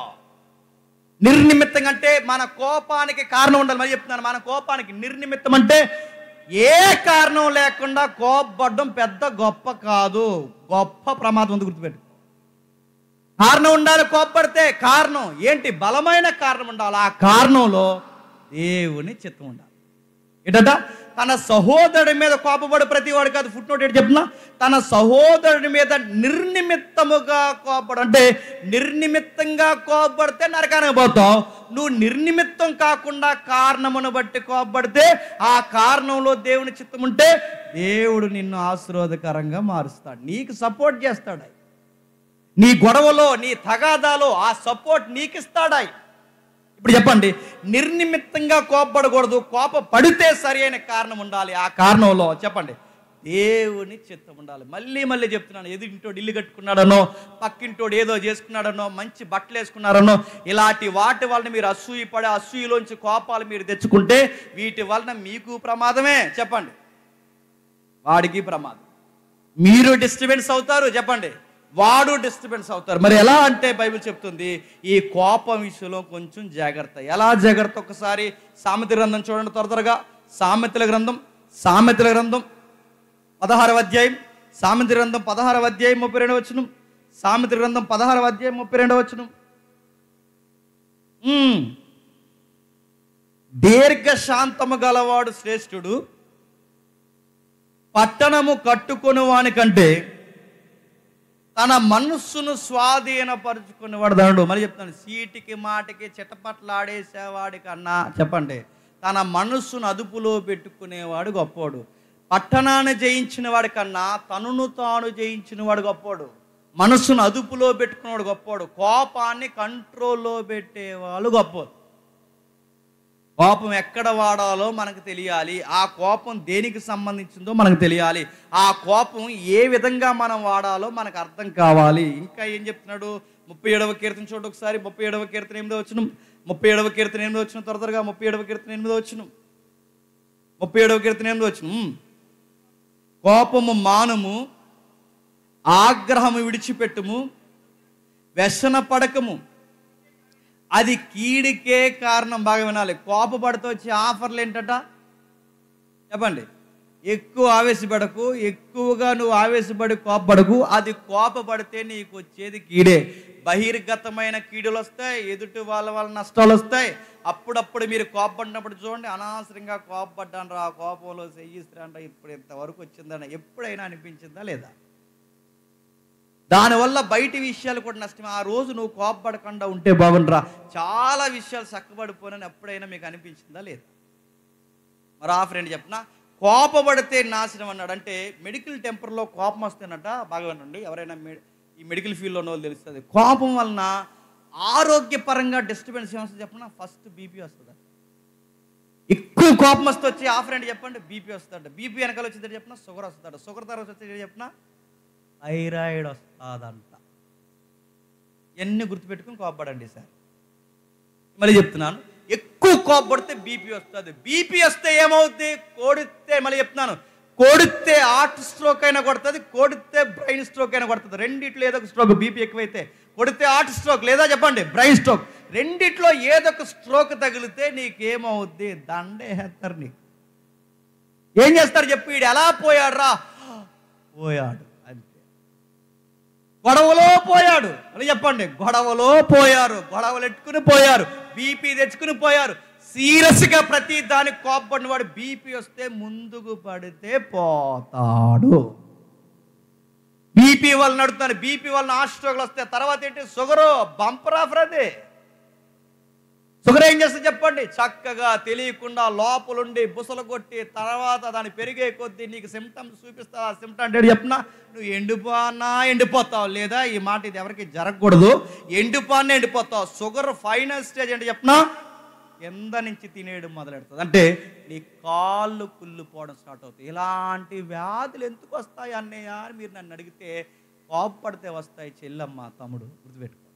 S2: నిర్నిమిత్తంగా అంటే మన కోపానికి కారణం ఉండాలి. మరి చెప్తున్నాను, మన కోపానికి నిర్నిమిత్తం అంటే ఏ కారణం లేకుండా కోపపడడం పెద్ద గొప్ప కాదు, గొప్ప ప్రమాదం ఉంది. గుర్తుపెట్టు. కారణం ఉండాలి. కోపపడితే కారణం ఏంటి? బలమైన కారణం ఉండాలి. ఆ కారణంలో దేవుని చిత్తం ఉండాలి. ఏంటట? తన సహోదరుడి మీద కోపపడు ప్రతి వాడు కాదు. ఫుట్ నోట్ ఏంటి చెప్తున్నా? తన సహోదరుడి మీద నిర్నిమిత్తముగా కోపడు. అంటే నిర్నిమిత్తంగా కోపడితే నరకానికి పోతావు. నువ్వు నిర్నిమిత్తం కాకుండా కారణమును బట్టి కోపడితే ఆ కారణంలో దేవుని చిత్తం ఉంటే దేవుడు నిన్ను ఆశీర్వాదకరంగా మారుస్తాడు, నీకు సపోర్ట్ చేస్తాడు. నీ గొడవలో, నీ తగాదాలో ఆ సపోర్ట్ నీకు ఇస్తాడు. ఇప్పుడు చెప్పండి, నిర్నిమిత్తంగా కోపపడకూడదు. కోపపడితే సరి అయిన కారణం ఉండాలి. ఆ కారణంలో చెప్పండి దేవుని చిత్తం ఉండాలి. మళ్ళీ చెప్తున్నాను, ఎదురింటోడు ఇల్లు కట్టుకున్నాడనో, పక్కింటోడు ఏదో చేసుకున్నాడనో, మంచి బట్టలు వేసుకున్నారనో, ఇలాంటి వాటి వలన మీరు అసూయపడే, అసూయలోంచి కోపాలు మీరు తెచ్చుకుంటే వీటి వలన మీకు ప్రమాదమే. చెప్పండి, వాడికి ప్రమాదం. మీరు డిస్టర్బెన్స్ అవుతారు. చెప్పండి, వాడు డిస్టర్బెన్స్ అవుతారు. మరి ఎలా అంటే బైబిల్ చెప్తుంది, ఈ కోపం విషయంలో కొంచెం జాగ్రత్త. ఎలా జాగ్రత్త? ఒకసారి సామెతల గ్రంథం చూడండి త్వరగా. సామెతల గ్రంథం 16వ అధ్యాయం. సామెతల గ్రంథం 16వ అధ్యాయం 32 సామెతల గ్రంథం 16వ అధ్యాయం 32 దీర్ఘశాంతము గలవాడు శ్రేష్ఠుడు, పట్టణము కట్టుకొని వానికంటే తన మనస్సును స్వాధీనపరుచుకునేవాడు ధనుడు. మరి చెప్తాను, సీటికి మాటికి చిటపట్లాడేసేవాడి కన్నా చెప్పండి, తన మనస్సును అదుపులో పెట్టుకునేవాడు గొప్పోడు. పట్టణాన్ని జయించిన వాడి కన్నా తనను తాను జయించిన వాడు గొప్పోడు. మనస్సును అదుపులో పెట్టుకునేవాడు గొప్పోడు. కోపాన్ని కంట్రోల్లో పెట్టేవాళ్ళు గొప్పోడు. కోపం ఎక్కడ వాడాలో మనకు తెలియాలి. ఆ కోపం దేనికి సంబంధించిందో మనకు తెలియాలి. ఆ కోపం ఏ విధంగా మనం వాడాలో మనకు అర్థం కావాలి. ఇంకా ఏం చెప్తున్నాడు? 37వ కీర్తన చూడండి ఒకసారి. 37వ కీర్తన 8వ వచనం. 37వ కీర్తన 8వ వచనం, త్వరగా 37వ కీర్తన 8వ వచనం. 37వ కీర్తన 8వ వచనం. కోపము మానము, ఆగ్రహము విడిచిపెట్టుము, వ్యసన పడకము, అది కీడికే కారణం. బాగా వినాలి. కోపపడితే వచ్చే ఆఫర్లు ఏంటట చెప్పండి. ఎక్కువ ఆవేశపడకు, ఎక్కువగా నువ్వు ఆవేశపడి కోపపడకు. అది కోపపడితే నీకు వచ్చేది కీడే. బహిర్గతమైన కీడులు వస్తాయి, ఎదుటి వాళ్ళ నష్టాలు వస్తాయి. అప్పుడప్పుడు మీరు కోపపడినప్పుడు చూడండి, అనవసరంగా కోపపడ్డాను రా, కోపంలో చెయ్యిస్తారంట, ఇప్పుడు ఇంతవరకు వచ్చిందన్న ఎప్పుడైనా అనిపించిందా లేదా? దానివల్ల బయటి విషయాలు కూడా నష్టమే. ఆ రోజు నువ్వు కోపపడకుండా ఉంటే బాగుండరా, చాలా విషయాలు చక్కబడిపోనని ఎప్పుడైనా మీకు అనిపించిందా లేదా? మరి ఆ ఫ్రెండ్ చెప్పనా, కోపపడితే నాశనం అన్నాడు. అంటే మెడికల్ టెంపర్లో కోపం వస్తేనట, బాగా వినండి, ఎవరైనా ఈ మెడికల్ ఫీల్డ్లో ఉన్న వాళ్ళు తెలుస్తుంది. కోపం వలన ఆరోగ్యపరంగా డిస్టర్బెన్స్ ఏమొస్తుంది చెప్పనా? ఫస్ట్ బీపీ వస్తుంది. ఎక్కువ కోపం వస్తే వచ్చి ఆ ఫ్రెండ్ చెప్పండి బీపీ వస్తుందట. బీపీ వెనకాల వచ్చిందంటే చెప్పిన షుగర్ వస్తుందట. షుగర్ తర్వాత వచ్చేది చెప్పిన థైరాయిడ్ వస్తుందంట. ఎన్ని గుర్తుపెట్టుకుని కోపపడండి సార్. మళ్ళీ చెప్తున్నాను, ఎక్కువ కోపపడితే బీపీ వస్తుంది. బీపీ వస్తే ఏమవుద్ది? కోడితే, మళ్ళీ చెప్తున్నాను, కోడితే హార్ట్ స్ట్రోక్ అయినా కొడుతుంది, కోడితే బ్రెయిన్ స్ట్రోక్ అయినా కొడుతుంది. రెండిట్లో ఏదో ఒక స్ట్రోక్. బీపీ ఎక్కువైతే కొడితే హార్ట్ స్ట్రోక్, లేదా చెప్పండి బ్రెయిన్ స్ట్రోక్. రెండిట్లో ఏదో ఒక స్ట్రోక్ తగిలితే నీకేమవుద్ది? దండేస్తారు. నీకు ఏం చేస్తారు చెప్పు? వీడు ఎలా పోయాడు రా? పోయాడు అంతే. గొడవలో పోయాడు అని చెప్పండి. గొడవలో పోయారు, గొడవలు ఎట్టుకుని పోయారు, బీపీ తెచ్చుకుని పోయారు. సీరియస్గా ప్రతి దానికి కోపపడిన వాడు బీపీ వస్తే ముందుకు పడితే పోతాడు. బీపీ వల్ల నడుతాను, బీపీ వల్ల హార్ట్ స్ట్రోక్లు వస్తాయి. తర్వాత ఏంటి? Sugar bumper offer. అది షుగర్ ఏం చేస్తుంది చెప్పండి? చక్కగా తెలియకుండా లోపలుండి బుసలు కొట్టి తర్వాత దాన్ని పెరిగే కొద్దీ నీకు సిమ్టమ్స్ చూపిస్తావు. ఆ సిమ్టమ్ అంటే చెప్పినా నువ్వు ఎండిపోనా ఎండిపోతావు, లేదా ఈ మాట ఇది ఎవరికి జరగకూడదు, ఎండిపోనే ఎండిపోతావు. షుగర్ ఫైనల్ స్టేజ్ అంటే చెప్పినా కింద నుంచి తినేయడం మొదలెడుతుంది. అంటే నీ కాళ్ళు కుళ్ళిపోవడం స్టార్ట్ అవుతాయి. ఇలాంటి వ్యాధులు ఎందుకు వస్తాయి అన్నయ్య అని మీరు నన్ను అడిగితే, కోపపడితే వస్తాయి చెల్లమ్మ తమ్ముడు, గుర్తుపెట్టుకో.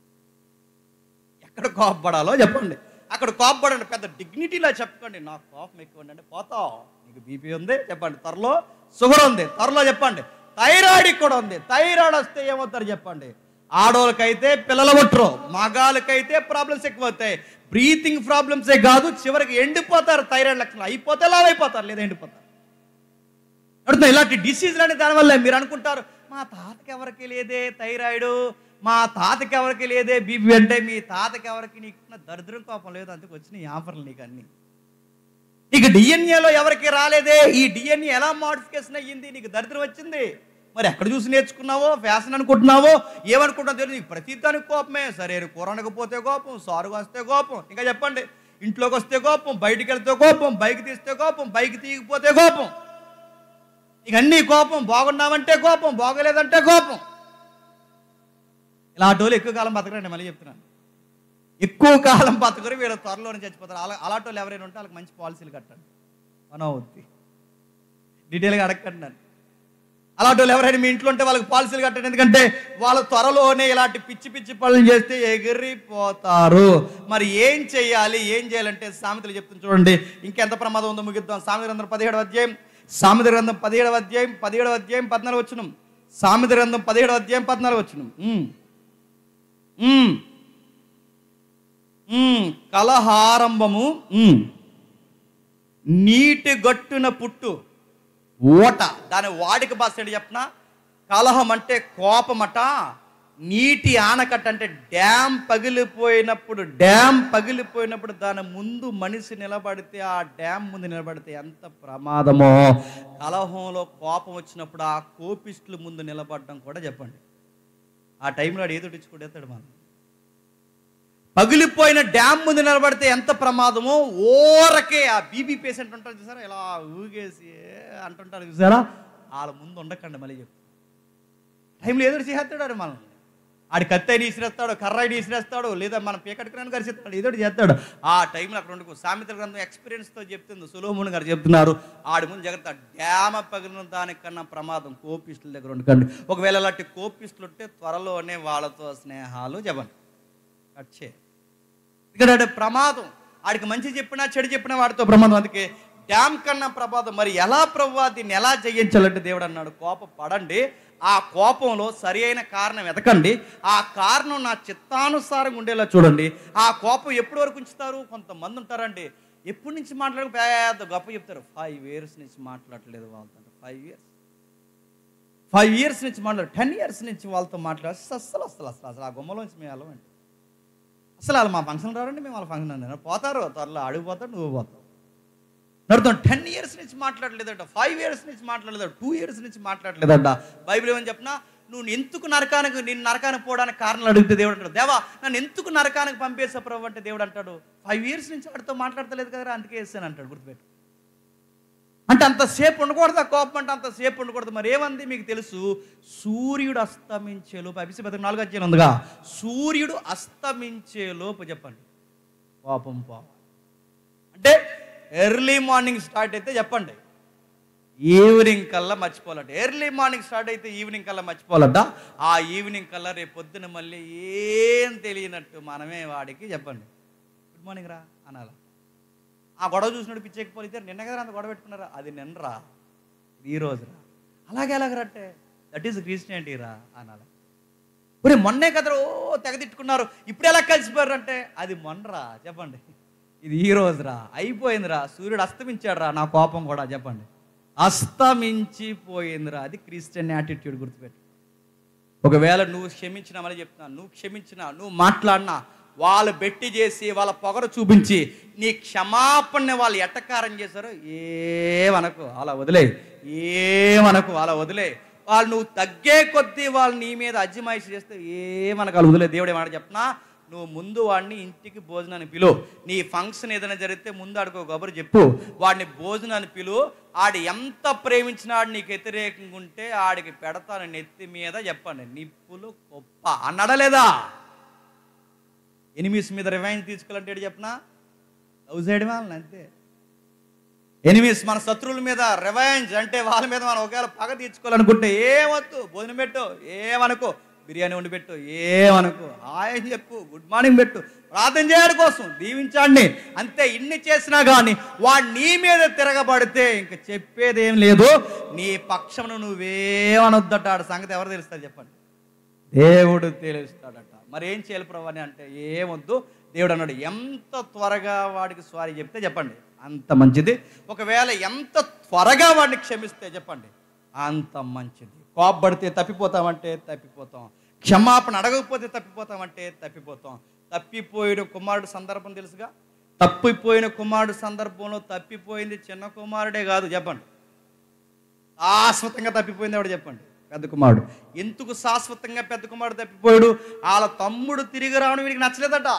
S2: ఎక్కడ కోపపడాలో చెప్పండి, అక్కడ కోపపడండి. పెద్ద డిగ్నిటీలా చెప్పండి, నాకు కోపం ఎక్కువ అంటే పోతావు. నీకు బీపీ ఉంది చెప్పండి, త్వరలో షుగర్ ఉంది త్వరలో చెప్పండి, థైరాయిడ్ కూడా ఉంది. థైరాయిడ్ వస్తే ఏమవుతారు చెప్పండి? ఆడవాళ్ళకైతే పిల్లలు పుట్టరు, మగాళ్ళకైతే ప్రాబ్లమ్స్ ఎక్కువ అవుతాయి. బ్రీతింగ్ ప్రాబ్లమ్సే కాదు, చివరికి ఎండిపోతారు. థైరాయిడ్ లక్షణాలు అయిపోతే లావ్ అయిపోతారు, లేదా ఎండిపోతారు. అడుగుతా ఇలాంటి డిసీజ్లు అని దానివల్ల మీరు అనుకుంటారు, మా తాతకి ఎవరికి లేదే థైరాయిడ్, మా తాతకి ఎవరికి లేదే బీపీ. అంటే మీ తాతకి ఎవరికి నీకున్న దరిద్రం కోపం లేదు, అందుకు వచ్చిన ఈ ఆఫర్లు నీకు అన్ని. నీకు డిఎన్ఏలో ఎవరికి రాలేదే, ఈ డిఎన్ఏ ఎలా మోడిఫికేషన్ అయ్యింది, నీకు దరిద్రం వచ్చింది. మరి ఎక్కడ చూసి నేర్చుకున్నావో, ఫ్యాషన్ అనుకుంటున్నావో, ఏమనుకుంటున్నావు తెలియదు. నీకు ప్రతి దానికి కోపమే. సరే కూర అనకపోతే కోపం, సారుగా వస్తే కోపం, ఇంకా చెప్పండి ఇంట్లోకి వస్తే కోపం, బయటికి వెళ్తే కోపం, బైక్ తీస్తే కోపం, బైక్ తీయకపోతే కోపం, ఇక అన్నీ కోపం. బాగున్నామంటే కోపం, బాగోలేదంటే కోపం. ఇలాంటి వాళ్ళు ఎక్కువ కాలం బతకరండి. మళ్ళీ చెప్తున్నాను, ఎక్కువ కాలం బతకరు, వీళ్ళ త్వరలోనే చచ్చిపోతారు. అలాంటి వాళ్ళు ఎవరైనా ఉంటే వాళ్ళకి మంచి పాలసీలు కట్టండి, మనం అవుద్ది. డీటెయిల్గా అడగండి నన్ను. అలాంటి వాళ్ళు ఎవరైనా మీ ఇంట్లో ఉంటే వాళ్ళకి పాలసీలు కట్టండి, ఎందుకంటే వాళ్ళు త్వరలోనే ఇలాంటి పిచ్చి పిచ్చి పనులు చేస్తే ఎగిరిపోతారు. మరి ఏం చేయాలంటే సామెతలు చెప్తుంది చూడండి, ఇంకెంత ప్రమాదం ఉందో ముగిద్దాం. సామెత గ్రంథం 17వ అధ్యాయం, సామెత గ్రంథం 17వ అధ్యాయం 14వ వచనం. సామెత గ్రంథం 17వ అధ్యాయం 14వ వచనం. కలహారంభము నీటి గట్టున పుట్టు ఓట. దాని వాడిక భాష ఏంటి చెప్పనా? కలహం అంటే కోపమట, నీటి ఆనకట్ట అంటే డ్యామ్ పగిలిపోయినప్పుడు దాని ముందు మనిషి నిలబడితే, ఆ డ్యామ్ ముందు నిలబడితే ఎంత ప్రమాదమో, కలహంలో కోపం వచ్చినప్పుడు ఆ కోపిస్టుల ముందు నిలబడడం కూడా చెప్పండి. ఆ టైంలో వాడు ఏదో ఇచ్చుకుంటేస్తాడు. మనం పగిలిపోయిన డ్యామ్ ముందు నిలబడితే ఎంత ప్రమాదమో, ఓరకే ఆ బీబీ పేషెంట్ ఉంటారు చూసారా, ఇలా ఊగేసి అంటుంటారు చూసారా, వాళ్ళ ముందు ఉండకండి. మళ్ళీ చెప్పు, టైంలో ఏదో చేస్తాడు మనల్ని. ఆడి కత్తైని విసిరేస్తాడు, కర్రాయిని విసిరేస్తాడు, లేదా మనం పీకట్టుకుని కరిచేస్తాడు, ఏదో చేస్తాడు. ఆ టైంలో అక్కడ ఉండకు. సామెతల గ్రంథం ఎక్స్పీరియన్స్తో చెప్తుంది, సొలొమోను గారు చెప్తున్నారు, ఆడి ముందు జాగ్రత్త, డ్యామ పగిలిన దానికన్నా ప్రమాదం కోపిస్టుల దగ్గర ఉండకండి. ఒకవేళ అలాంటి కోపిస్టులు ఉంటే త్వరలోనే వాళ్ళతో స్నేహాలు చెప్పండి, కట్ చేయి. ఇక్కడ ప్రమాదం, ఆడికి మంచి చెప్పినా చెడు చెప్పినా వాడితో ప్రమాదం. అందుకే డ్యామ్ కన్నా ప్రమాదం. మరి ఎలా ప్రభువా దీన్ని ఎలా జయించాలంటే దేవుడు అన్నాడు, కోపపడండి, ఆ కోపంలో సరి అయిన కారణం వెతకండి, ఆ కారణం నా చిత్తానుసారంగా ఉండేలా చూడండి. ఆ కోపం ఎప్పటి వరకు ఉంచుతారు? కొంతమంది ఉంటారండి, ఎప్పటి నుంచి మాట్లాడ పెద్ద గొప్ప చెప్తారు, 5 years నుంచి మాట్లాడలేదు వాళ్ళతో. 5 years నుంచి మాట్లాడు, 10 years నుంచి వాళ్ళతో మాట్లాడు. అసలు ఆ గుమ్మలోంచి మేము వెళ్ళమండి. అసలు వాళ్ళు మా ఫంక్షన్ రారండి, మేము వాళ్ళ ఫంక్షన్ అన్నారు. పోతారు త్వరలో, అడిగిపోతాడు, నువ్వు పోతావు. నడుతాం. 10 years నుంచి మాట్లాడలేదంట, 5 years నుంచి మాట్లాడలేదంట, 2 years నుంచి మాట్లాడలేదంట. బైబిల్ ఏమని చెప్పినా, నువ్వు ఎందుకు నిన్ను నరకానికి పోవడానికి కారణాలు అడిగితే దేవుడు అంటాడు, దేవా నన్ను ఎందుకు నరకానికి పంపేసా ప్రభు అంటే దేవుడు అంటాడు, 5 years నుంచి వాడితో మాట్లాడతలేదు కదా, అందుకే వేసాను అంటాడు. గుర్తుపెట్టు. అంటే అంతసేపు ఉండకూడదు, ఆ కోపం అంటే అంతసేపు ఉండకూడదు. మరి ఏమంది మీకు తెలుసు, సూర్యుడు అస్తమించేలోపు, ఎఫెసీయులకు 4 ఉందిగా, సూర్యుడు అస్తమించేలోపు చెప్పండి కోపం పోవాలి. అంటే ఎర్లీ మార్నింగ్ స్టార్ట్ అయితే చెప్పండి ఈవినింగ్ కల్లా మర్చిపోవాలంట. ఎర్లీ మార్నింగ్ స్టార్ట్ అయితే ఈవినింగ్ కల్లా మర్చిపోవాలంట. ఆ ఈవినింగ్ కల్లా రేపు పొద్దున మళ్ళీ ఏం తెలియనట్టు మనమే వాడికి చెప్పండి గుడ్ మార్నింగ్ రా అనాల. ఆ గొడవ చూసినట్టు పిచ్చెక్కిపోతే నిన్న కదా అంత గొడవ పెట్టుకున్నారా, అది నిన్నరా, ఈ రోజు రా, అలాగే ఎలాగరంటే దట్ ఈస్ క్రిస్టియానిటీ రా అనాల. మరి మొన్నే కదరా తెగ తిట్టుకున్నారు, ఇప్పుడు ఎలా కలిసిపోయారు అంటే అది మొన్నరా చెప్పండి, ఇది ఈ రోజురా, అయిపోయిందిరా, సూర్యుడు అస్తమించాడు రా, నా కోపం కూడా చెప్పండి అస్తమించిపోయిందిరా. అది క్రిస్టియన్ యాటిట్యూడ్. గుర్తుపెట్టు. ఒకవేళ నువ్వు క్షమించినా, మళ్ళీ చెప్తున్నా, నువ్వు క్షమించినా, నువ్వు మాట్లాడినా, వాళ్ళు బెట్టి చేసి వాళ్ళ పొగరు చూపించి నీ క్షమాపణని వాళ్ళు ఎట్టకారం చేశారో ఏమనకు, అలా వదిలే, ఏమనకు, అలా వదిలే. వాళ్ళు నువ్వు తగ్గే కొద్దీ వాళ్ళు నీ మీద అజ్జిమాయిషి చేస్తే ఏమనకు, అలా వదిలే. దేవుడు ఏమన్నా చెప్పనా, నువ్వు ముందు వాడిని ఇంటికి భోజనాన్ని పిలు. నీ ఫంక్షన్ ఏదైనా జరిగితే ముందు ఆడికి ఒక కబురు చెప్పు, వాడిని భోజనాన్ని పిలు. ఆడు ఎంత ప్రేమించినాడు నీకు వ్యతిరేకంగా ఉంటే ఆడికి పెడతాను నెత్తి మీద చెప్పండి నిప్పులు గొప్ప అన్నాడా లేదా? ఎనిమిస్ మీద రివెంజ్ తీసుకోవాలంటే చెప్పనా, లవ్ చేయడం వాళ్ళని అంతే. ఎనిమిస్ మన శత్రువుల మీద రివెంజ్ అంటే వాళ్ళ మీద మనం ఒకవేళ పగ తీర్చుకోవాలనుకుంటే ఏమొద్దు, భోజనం పెట్టు, ఏమనుకో, బిర్యానీ వండి పెట్టు, ఏమనుకో, హాయ్ చెప్పు, గుడ్ మార్నింగ్ పెట్టు, ప్రార్థన చేయడం కోసం దీవించాడిని అంతే. ఇన్ని చేసినా కానీ వాడు నీ మీద తిరగబడితే ఇంక చెప్పేదేం లేదు, నీ పక్షమును నువ్వేమనొద్దట. ఆడ సంగతి ఎవరు తెలుస్తారు చెప్పండి, దేవుడు తెలుస్తాడట. మరి ఏం చేయాలి ప్రభు అని అంటే ఏమొద్దు, దేవుడు అన్నాడు ఎంత త్వరగా వాడికి సారీ చెప్తే చెప్పండి అంత మంచిది. ఒకవేళ ఎంత త్వరగా వాడిని క్షమిస్తే చెప్పండి అంత మంచిది. కోపబడితే తప్పిపోతామంటే తప్పిపోతాం, క్షమాపణ అడగకపోతే తప్పిపోతామంటే తప్పిపోతాం. తప్పిపోయిన కుమారుడు సందర్భం తెలుసుగా, తప్పిపోయిన కుమారుడు సందర్భంలో తప్పిపోయింది చిన్న కుమారుడే కాదు చెప్పండి, శాశ్వతంగా తప్పిపోయింది ఎవడు చెప్పండి, పెద్ద కుమారుడు. ఎందుకు శాశ్వతంగా పెద్ద కుమారుడు తప్పిపోయాడు? వాళ్ళ తమ్ముడు తిరిగి రావడం వీడికి నచ్చలేదట.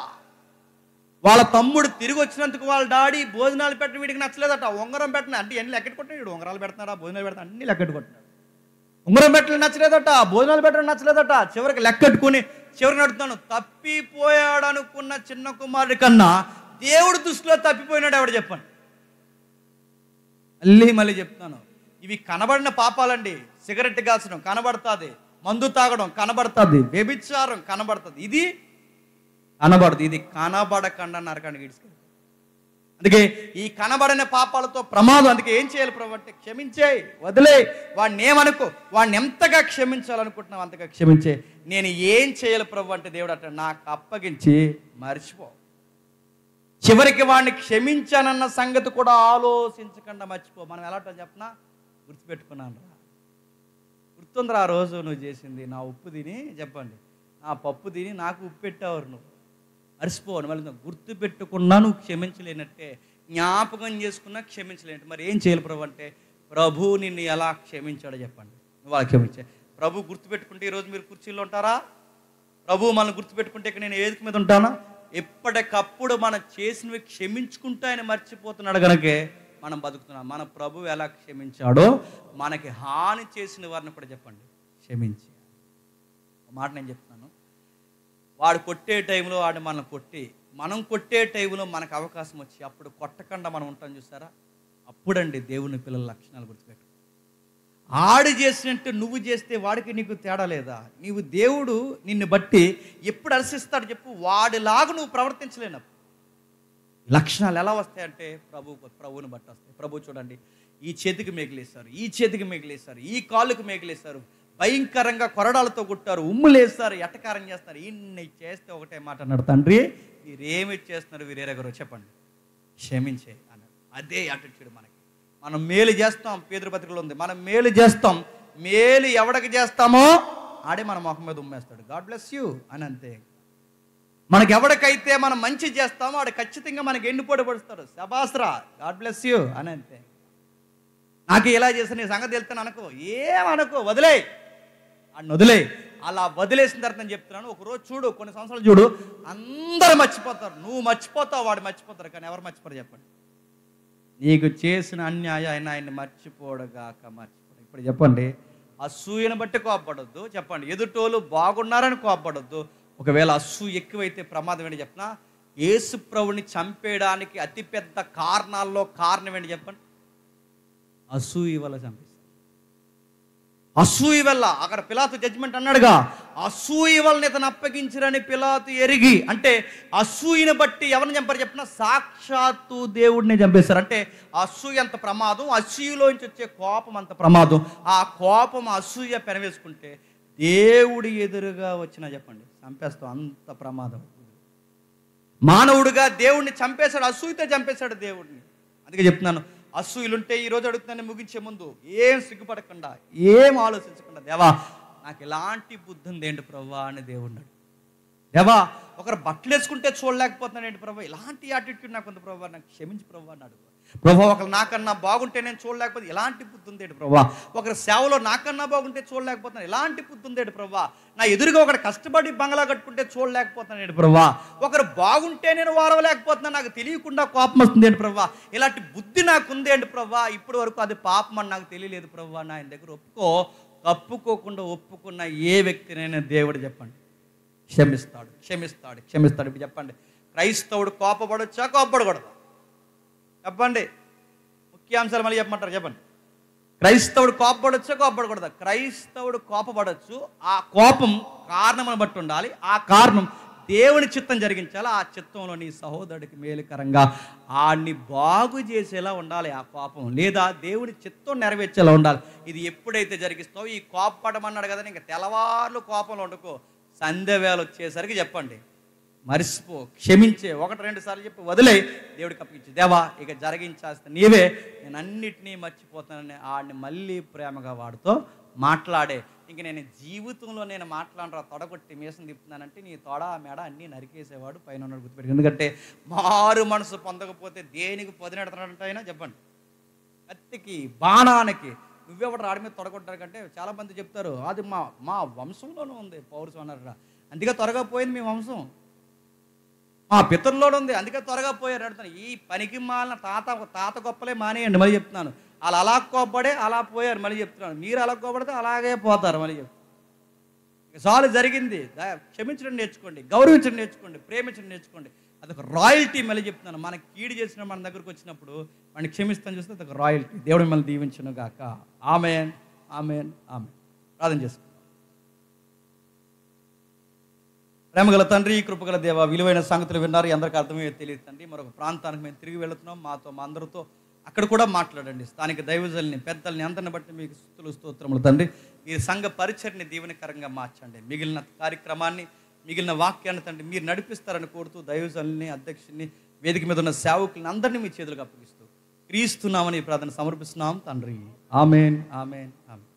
S2: వాళ్ళ తమ్ముడు తిరిగి వచ్చినందుకు వాళ్ళ డాడీ భోజనాలు పెట్టడం వీడికి నచ్చలేదట. ఉంగరం పెట్టిన అంటే అన్ని లెక్కెట్టుకుంటాడు, వీడు ఉంగరాలు పెడుతున్నాడా, భోజనాలు పెడతాడు, అన్ని లెక్కెట్టుకుంటున్నాడు. ఉంగరం పెట్టడం నచ్చలేదట, భోజనాలు పెట్టడం నచ్చలేదట. చివరికి లెక్కెట్టుకుని చివరికి నడుతున్నాను. తప్పిపోయాడు అనుకున్న చిన్న కుమారుడి కన్నా దేవుడు దృష్టిలో తప్పిపోయినాడు ఎవడు చెప్పండి. మళ్ళీ చెప్తాను, ఇవి కనబడిన పాపాలండి. సిగరెట్ కాల్చడం కనబడుతుంది, మందు తాగడం కనబడుతుంది, వ్యభిచారం కనబడుతుంది, ఇది కనబడదు. ఇది కనబడకుండా నరకానికి ఇడుచుకెళ్ళి. అందుకే ఈ కనబడిన పాపాలతో ప్రమాదం. అందుకే ఏం చేయాలి ప్రభు అంటే క్షమించేయి, వదిలే. వాడిని ఏమనుకో, వాడిని ఎంతగా క్షమించాలనుకుంటున్నావు అంతగా క్షమించే. నేను ఏం చేయాలి ప్రభు అంటే దేవుడు అంటే నాకు అప్పగించి మర్చిపో. చివరికి వాడిని క్షమించానన్న సంగతి కూడా ఆలోచించకుండా మర్చిపో. మనం ఎలా చెప్పనా, గుర్తుపెట్టుకున్నాను రా, గుర్తుందిరా ఆ రోజు నువ్వు చేసింది, నా ఉప్పు తిని చెప్పండి ఆ పప్పు తిని నాకు ఉప్పు పెట్టావు నువ్వు, మర్చిపోను. మళ్ళీ గుర్తు పెట్టుకున్నా నువ్వు క్షమించలేనట్టే, జ్ఞాపకం చేసుకున్నా క్షమించలేనట్టు. మరి ఏం చేయాలి ప్రభు అంటే, ప్రభు నిన్ను ఎలా క్షమించాడో చెప్పండి. నువ్వు అలా క్షమించే ప్రభు గుర్తుపెట్టుకుంటే ఈరోజు మీరు కుర్చీలో ఉంటారా? ప్రభు మనల్ని గుర్తుపెట్టుకుంటే ఇక్కడ నేను వేదిక మీద ఉంటానా? ఎప్పటికప్పుడు మనం చేసినవి క్షమించుకుంటూ ఆయన మర్చిపోతున్నాడు కనుకే మనం బతుకుతున్నాం. మన ప్రభు ఎలా క్షమించాడో మనకి హాని చేసిన వారిని కూడా చెప్పండి క్షమించి. ఒక మాట నేను చెప్తున్నాను, వాడు కొట్టే టైంలో వాడు మనల్ని కొట్టి, మనం కొట్టే టైంలో మనకు అవకాశం వచ్చి అప్పుడు కొట్టకుండా మనం ఉంటాం చూసారా, అప్పుడండి దేవుని పిల్లల లక్షణాలు గుర్తుపెట్టు. ఆడు చేసినట్టు నువ్వు చేస్తే వాడికి నీకు తేడా లేదా? నీవు దేవుడు నిన్ను బట్టి ఎప్పుడు హర్షిస్తాడు చెప్పు? వాడిలాగా నువ్వు ప్రవర్తించలేనప్పుడు లక్షణాలు ఎలా వస్తాయంటే ప్రభువుని బట్టి వస్తాయి. ప్రభు చూడండి, ఈ చేతికి మేకలేస్తారు, ఈ చేతికి మేకలేస్తారు, ఈ కాళ్ళకు మేకలేస్తారు, భయంకరంగా కొరడాలతో కొట్టారు, ఉమ్ములేస్తారు, ఎటకారం చేస్తారు. ఇన్ని చేస్తే ఒకటే మాట అన్నాడు, తండ్రి వీరేమి చేస్తున్నారు వీరేరెగరు చెప్పండి క్షమించే అన్నాడు. అదే యాటిట్యూడ్ మనకి. మనం మేలు చేస్తాం, పేదరి పత్రికలో ఉంది, మనం మేలు చేస్తాం, మేలు ఎవడికి చేస్తామో ఆడే మన ముఖం మీద ఉమ్మేస్తాడు, గాడ్ బ్లెస్ యూ అని అంతే. మనకి ఎవరికైతే మనం మంచి చేస్తామో ఆడు ఖచ్చితంగా మనకి ఎండిపోటు పడుస్తాడు, శబాస్రా గాడ్ బ్లెస్ యూ అని అంతే. నాకు ఇలా చేస్తే నీ సంగతి వెళ్తాను అనుకో, ఏమనుకో, వదిలే అని వదిలే. అలా వదిలేసిన తర్వాత నేను చెప్తున్నాను, ఒకరోజు చూడు, కొన్ని సంవత్సరాలు చూడు, అందరూ మర్చిపోతారు, నువ్వు మర్చిపోతావు, వాడు మర్చిపోతారు, కానీ ఎవరు మర్చిపోరు చెప్పండి? నీకు చేసిన అన్యాయం ఆయన్ని మర్చిపోడగాక మర్చిపోడు. ఇప్పుడు చెప్పండి, అసూయను బట్టి కోపపడొద్దు చెప్పండి, ఎదుటోళ్ళు బాగున్నారని కోపపడొద్దు. ఒకవేళ అసూయ ఎక్కువైతే ప్రమాదం ఏంటి చెప్పిన, యేసు ప్రభుని చంపేయడానికి అతిపెద్ద కారణాల్లో కారణం ఏంటి చెప్పండి? అసూయ వల్ల చంపేస్తారు. అసూయ వల్ల అక్కడ పిలాతు జడ్జిమెంట్ అన్నాడుగా, అసూయ వలన ఇతను అప్పగించరని పిలాతు ఎరిగి, అంటే అసూయను బట్టి ఎవరిని చంపారు చెప్పిన, సాక్షాత్తు దేవుడిని చంపేశారు. అంటే అసూయ అంత ప్రమాదం, అసూయలోంచి వచ్చే కోపం అంత ప్రమాదం. ఆ కోపం అసూయ పెనవేసుకుంటే దేవుడి ఎదురుగా వచ్చినా చెప్పండి చంపేస్తాం, అంత ప్రమాదం. మానవుడిగా దేవుడిని చంపేశాడు, అసూయతో చంపేశాడు దేవుడిని. అందుకే చెప్తున్నాను, అసూయలుంటే ఈరోజు అడుగుతున్నాను ముగించే ముందు, ఏం సిగ్గుపడకుండా, ఏం ఆలోచించకుండా, దేవా నాకు ఎలాంటి బుద్ధి ఉంది ఏంటి ప్రభా అని దేవుడిని. దేవా ఒకరు బట్టలు వేసుకుంటే చూడలేకపోతున్నాను ఏంటి ప్రభా, ఇలాంటి యాటిట్యూడ్ నాకు ఉంది ప్రభా, నాకు క్షమించి ప్రభా అని అడుగు. ప్రభా ఒకరు నాకన్నా బాగుంటే నేను చూడలేకపోతే ఎలాంటి బుద్ధి ఉంది ఏంటి ప్రభా, ఒకరి సేవలో నాకన్నా బాగుంటే చూడలేకపోతున్నాను ఎలాంటి బుద్ధి ఉంది ఏంటి ప్రభా, నా ఎదురుగా ఒకరు కష్టపడి బంగ్లా కట్టుకుంటే చూడలేకపోతున్నాను ఏంటి ప్రభా, ఒకరు బాగుంటే నేను వారవలేకపోతున్నాను, నాకు తెలియకుండా కోపం వస్తుంది ఏంటి ప్రభా, ఇలాంటి బుద్ధి నాకు ఉంది ఏంటి ప్రభా, ఇప్పటి వరకు అది పాపం అని నాకు తెలియలేదు ప్రభా. నా ఆయన దగ్గర తప్పుకోకుండా ఒప్పుకున్న ఏ వ్యక్తినైనా దేవుడు చెప్పండి క్షమిస్తాడు, క్షమిస్తాడు, క్షమిస్తాడు. ఇప్పుడు చెప్పండి, క్రైస్తవుడు కోపపడొచ్చా కోపపడకూడదా చెప్పండి? ముఖ్యాంశాలు మళ్ళీ చెప్పమంటారు చెప్పండి. క్రైస్తవుడు కోపపడొచ్చా కోపపడకూడదా? క్రైస్తవుడు కోపపడొచ్చు, ఆ కోపం కారణమును బట్టి ఉండాలి, ఆ కారణం దేవుని చిత్తం జరిగించాలి, ఆ చిత్తంలో నీ సహోదరుడికి మేలుకరంగా ఆడిని బాగు చేసేలా ఉండాలి ఆ కోపం, లేదా దేవుని చిత్తం నెరవేర్చేలా ఉండాలి. ఇది ఎప్పుడైతే జరిగిస్తావో, ఈ కోపపడమన్నాడు కదా, ఇంకా తెల్లవార్లు కోపంలో వండుకో, సంధ్య వేళ వచ్చేసరికి చెప్పండి మరిసిపో, క్షమించే, 1-2 సార్లు చెప్పి వదిలే, దేవుడికి అప్పగించి, దేవా ఇక జరిగించాల్సిన నీవే, నేను అన్నిటినీ మర్చిపోతానని ఆడిని మళ్ళీ ప్రేమగా వాడితో మాట్లాడే. ఇంక నేను జీవితంలో నేను మాట్లాడరా, తొడగొట్టి మీసం తిప్పుతున్నానంటే నీ తొడ మెడ అన్నీ నరికేసేవాడు పైన ఉన్నాడు గుర్తుపెట్టి. ఎందుకంటే మారు మనసు పొందకపోతే దేనికి పొదినెడతాడంటే అయినా చెప్పండి, కత్తికి బాణానికి. నువ్వెవడు రాడి మీద తొడగొట్టారు కంటే చాలామంది చెప్తారు, అది మా వంశంలోనే ఉంది పౌరుషం అన్నారా, అందుకే త్వరగా పోయింది మీ వంశం, మా పితరులోనే ఉంది అందుకే త్వరగా పోయారు అడుగుతాను. ఈ పనికి మాలిన తాత గొప్పలే మానేయండి మళ్ళీ చెప్తున్నాను. వాళ్ళు అలా కోపడే అలా పోయారు మళ్ళీ చెప్తున్నాను, మీరు అలా కోపడితే అలాగే పోతారు మళ్ళీ చెప్తాను. చాలు జరిగింది, క్షమించడం నేర్చుకోండి, గౌరవించడం నేర్చుకోండి, ప్రేమించడం నేర్చుకోండి. అదొక రాయల్టీ మళ్ళీ చెప్తున్నాను. మనకి కీడు చేసిన మన దగ్గరకు వచ్చినప్పుడు మనం క్షమిస్తాను చూస్తే అదొక రాయల్టీ. దేవుడు మిమ్మల్ని దీవించును గాక. ఆమేన్, ఆమేన్, ఆమేన్. ప్రార్థన చేసుకోండి. ప్రేమగల తండ్రి, కృపగల దేవ, విలువైన సంగతులు విన్నారు, అందరికీ అర్థమయ్యే తెలియదు తండ్రి. మరొక ప్రాంతానికి మేము తిరిగి వెళుతున్నాం, మా అందరితో అక్కడ కూడా మాట్లాడండి. స్థానిక దైవజనుల్ని పెద్దల్ని అందరిని బట్టి మీకు స్తుతులు స్తోత్రములు తండ్రి. ఈ సంఘ పరిచర్ని దీవెనకరంగా మార్చండి. మిగిలిన కార్యక్రమాన్ని, మిగిలిన వాక్యాన్ని తండ్రి మీరు నడిపిస్తారని కోరుతూ దైవజనుల్ని, అధ్యక్షుల్ని, వేదిక మీద ఉన్న సేవకుల్ని అందరినీ మీ చేతులకు అప్పగిస్తూ క్రీస్తున్నామని ప్రార్థన సమర్పిస్తున్నాం తండ్రి. ఆమేన్, ఆమేన్, ఆమేన్.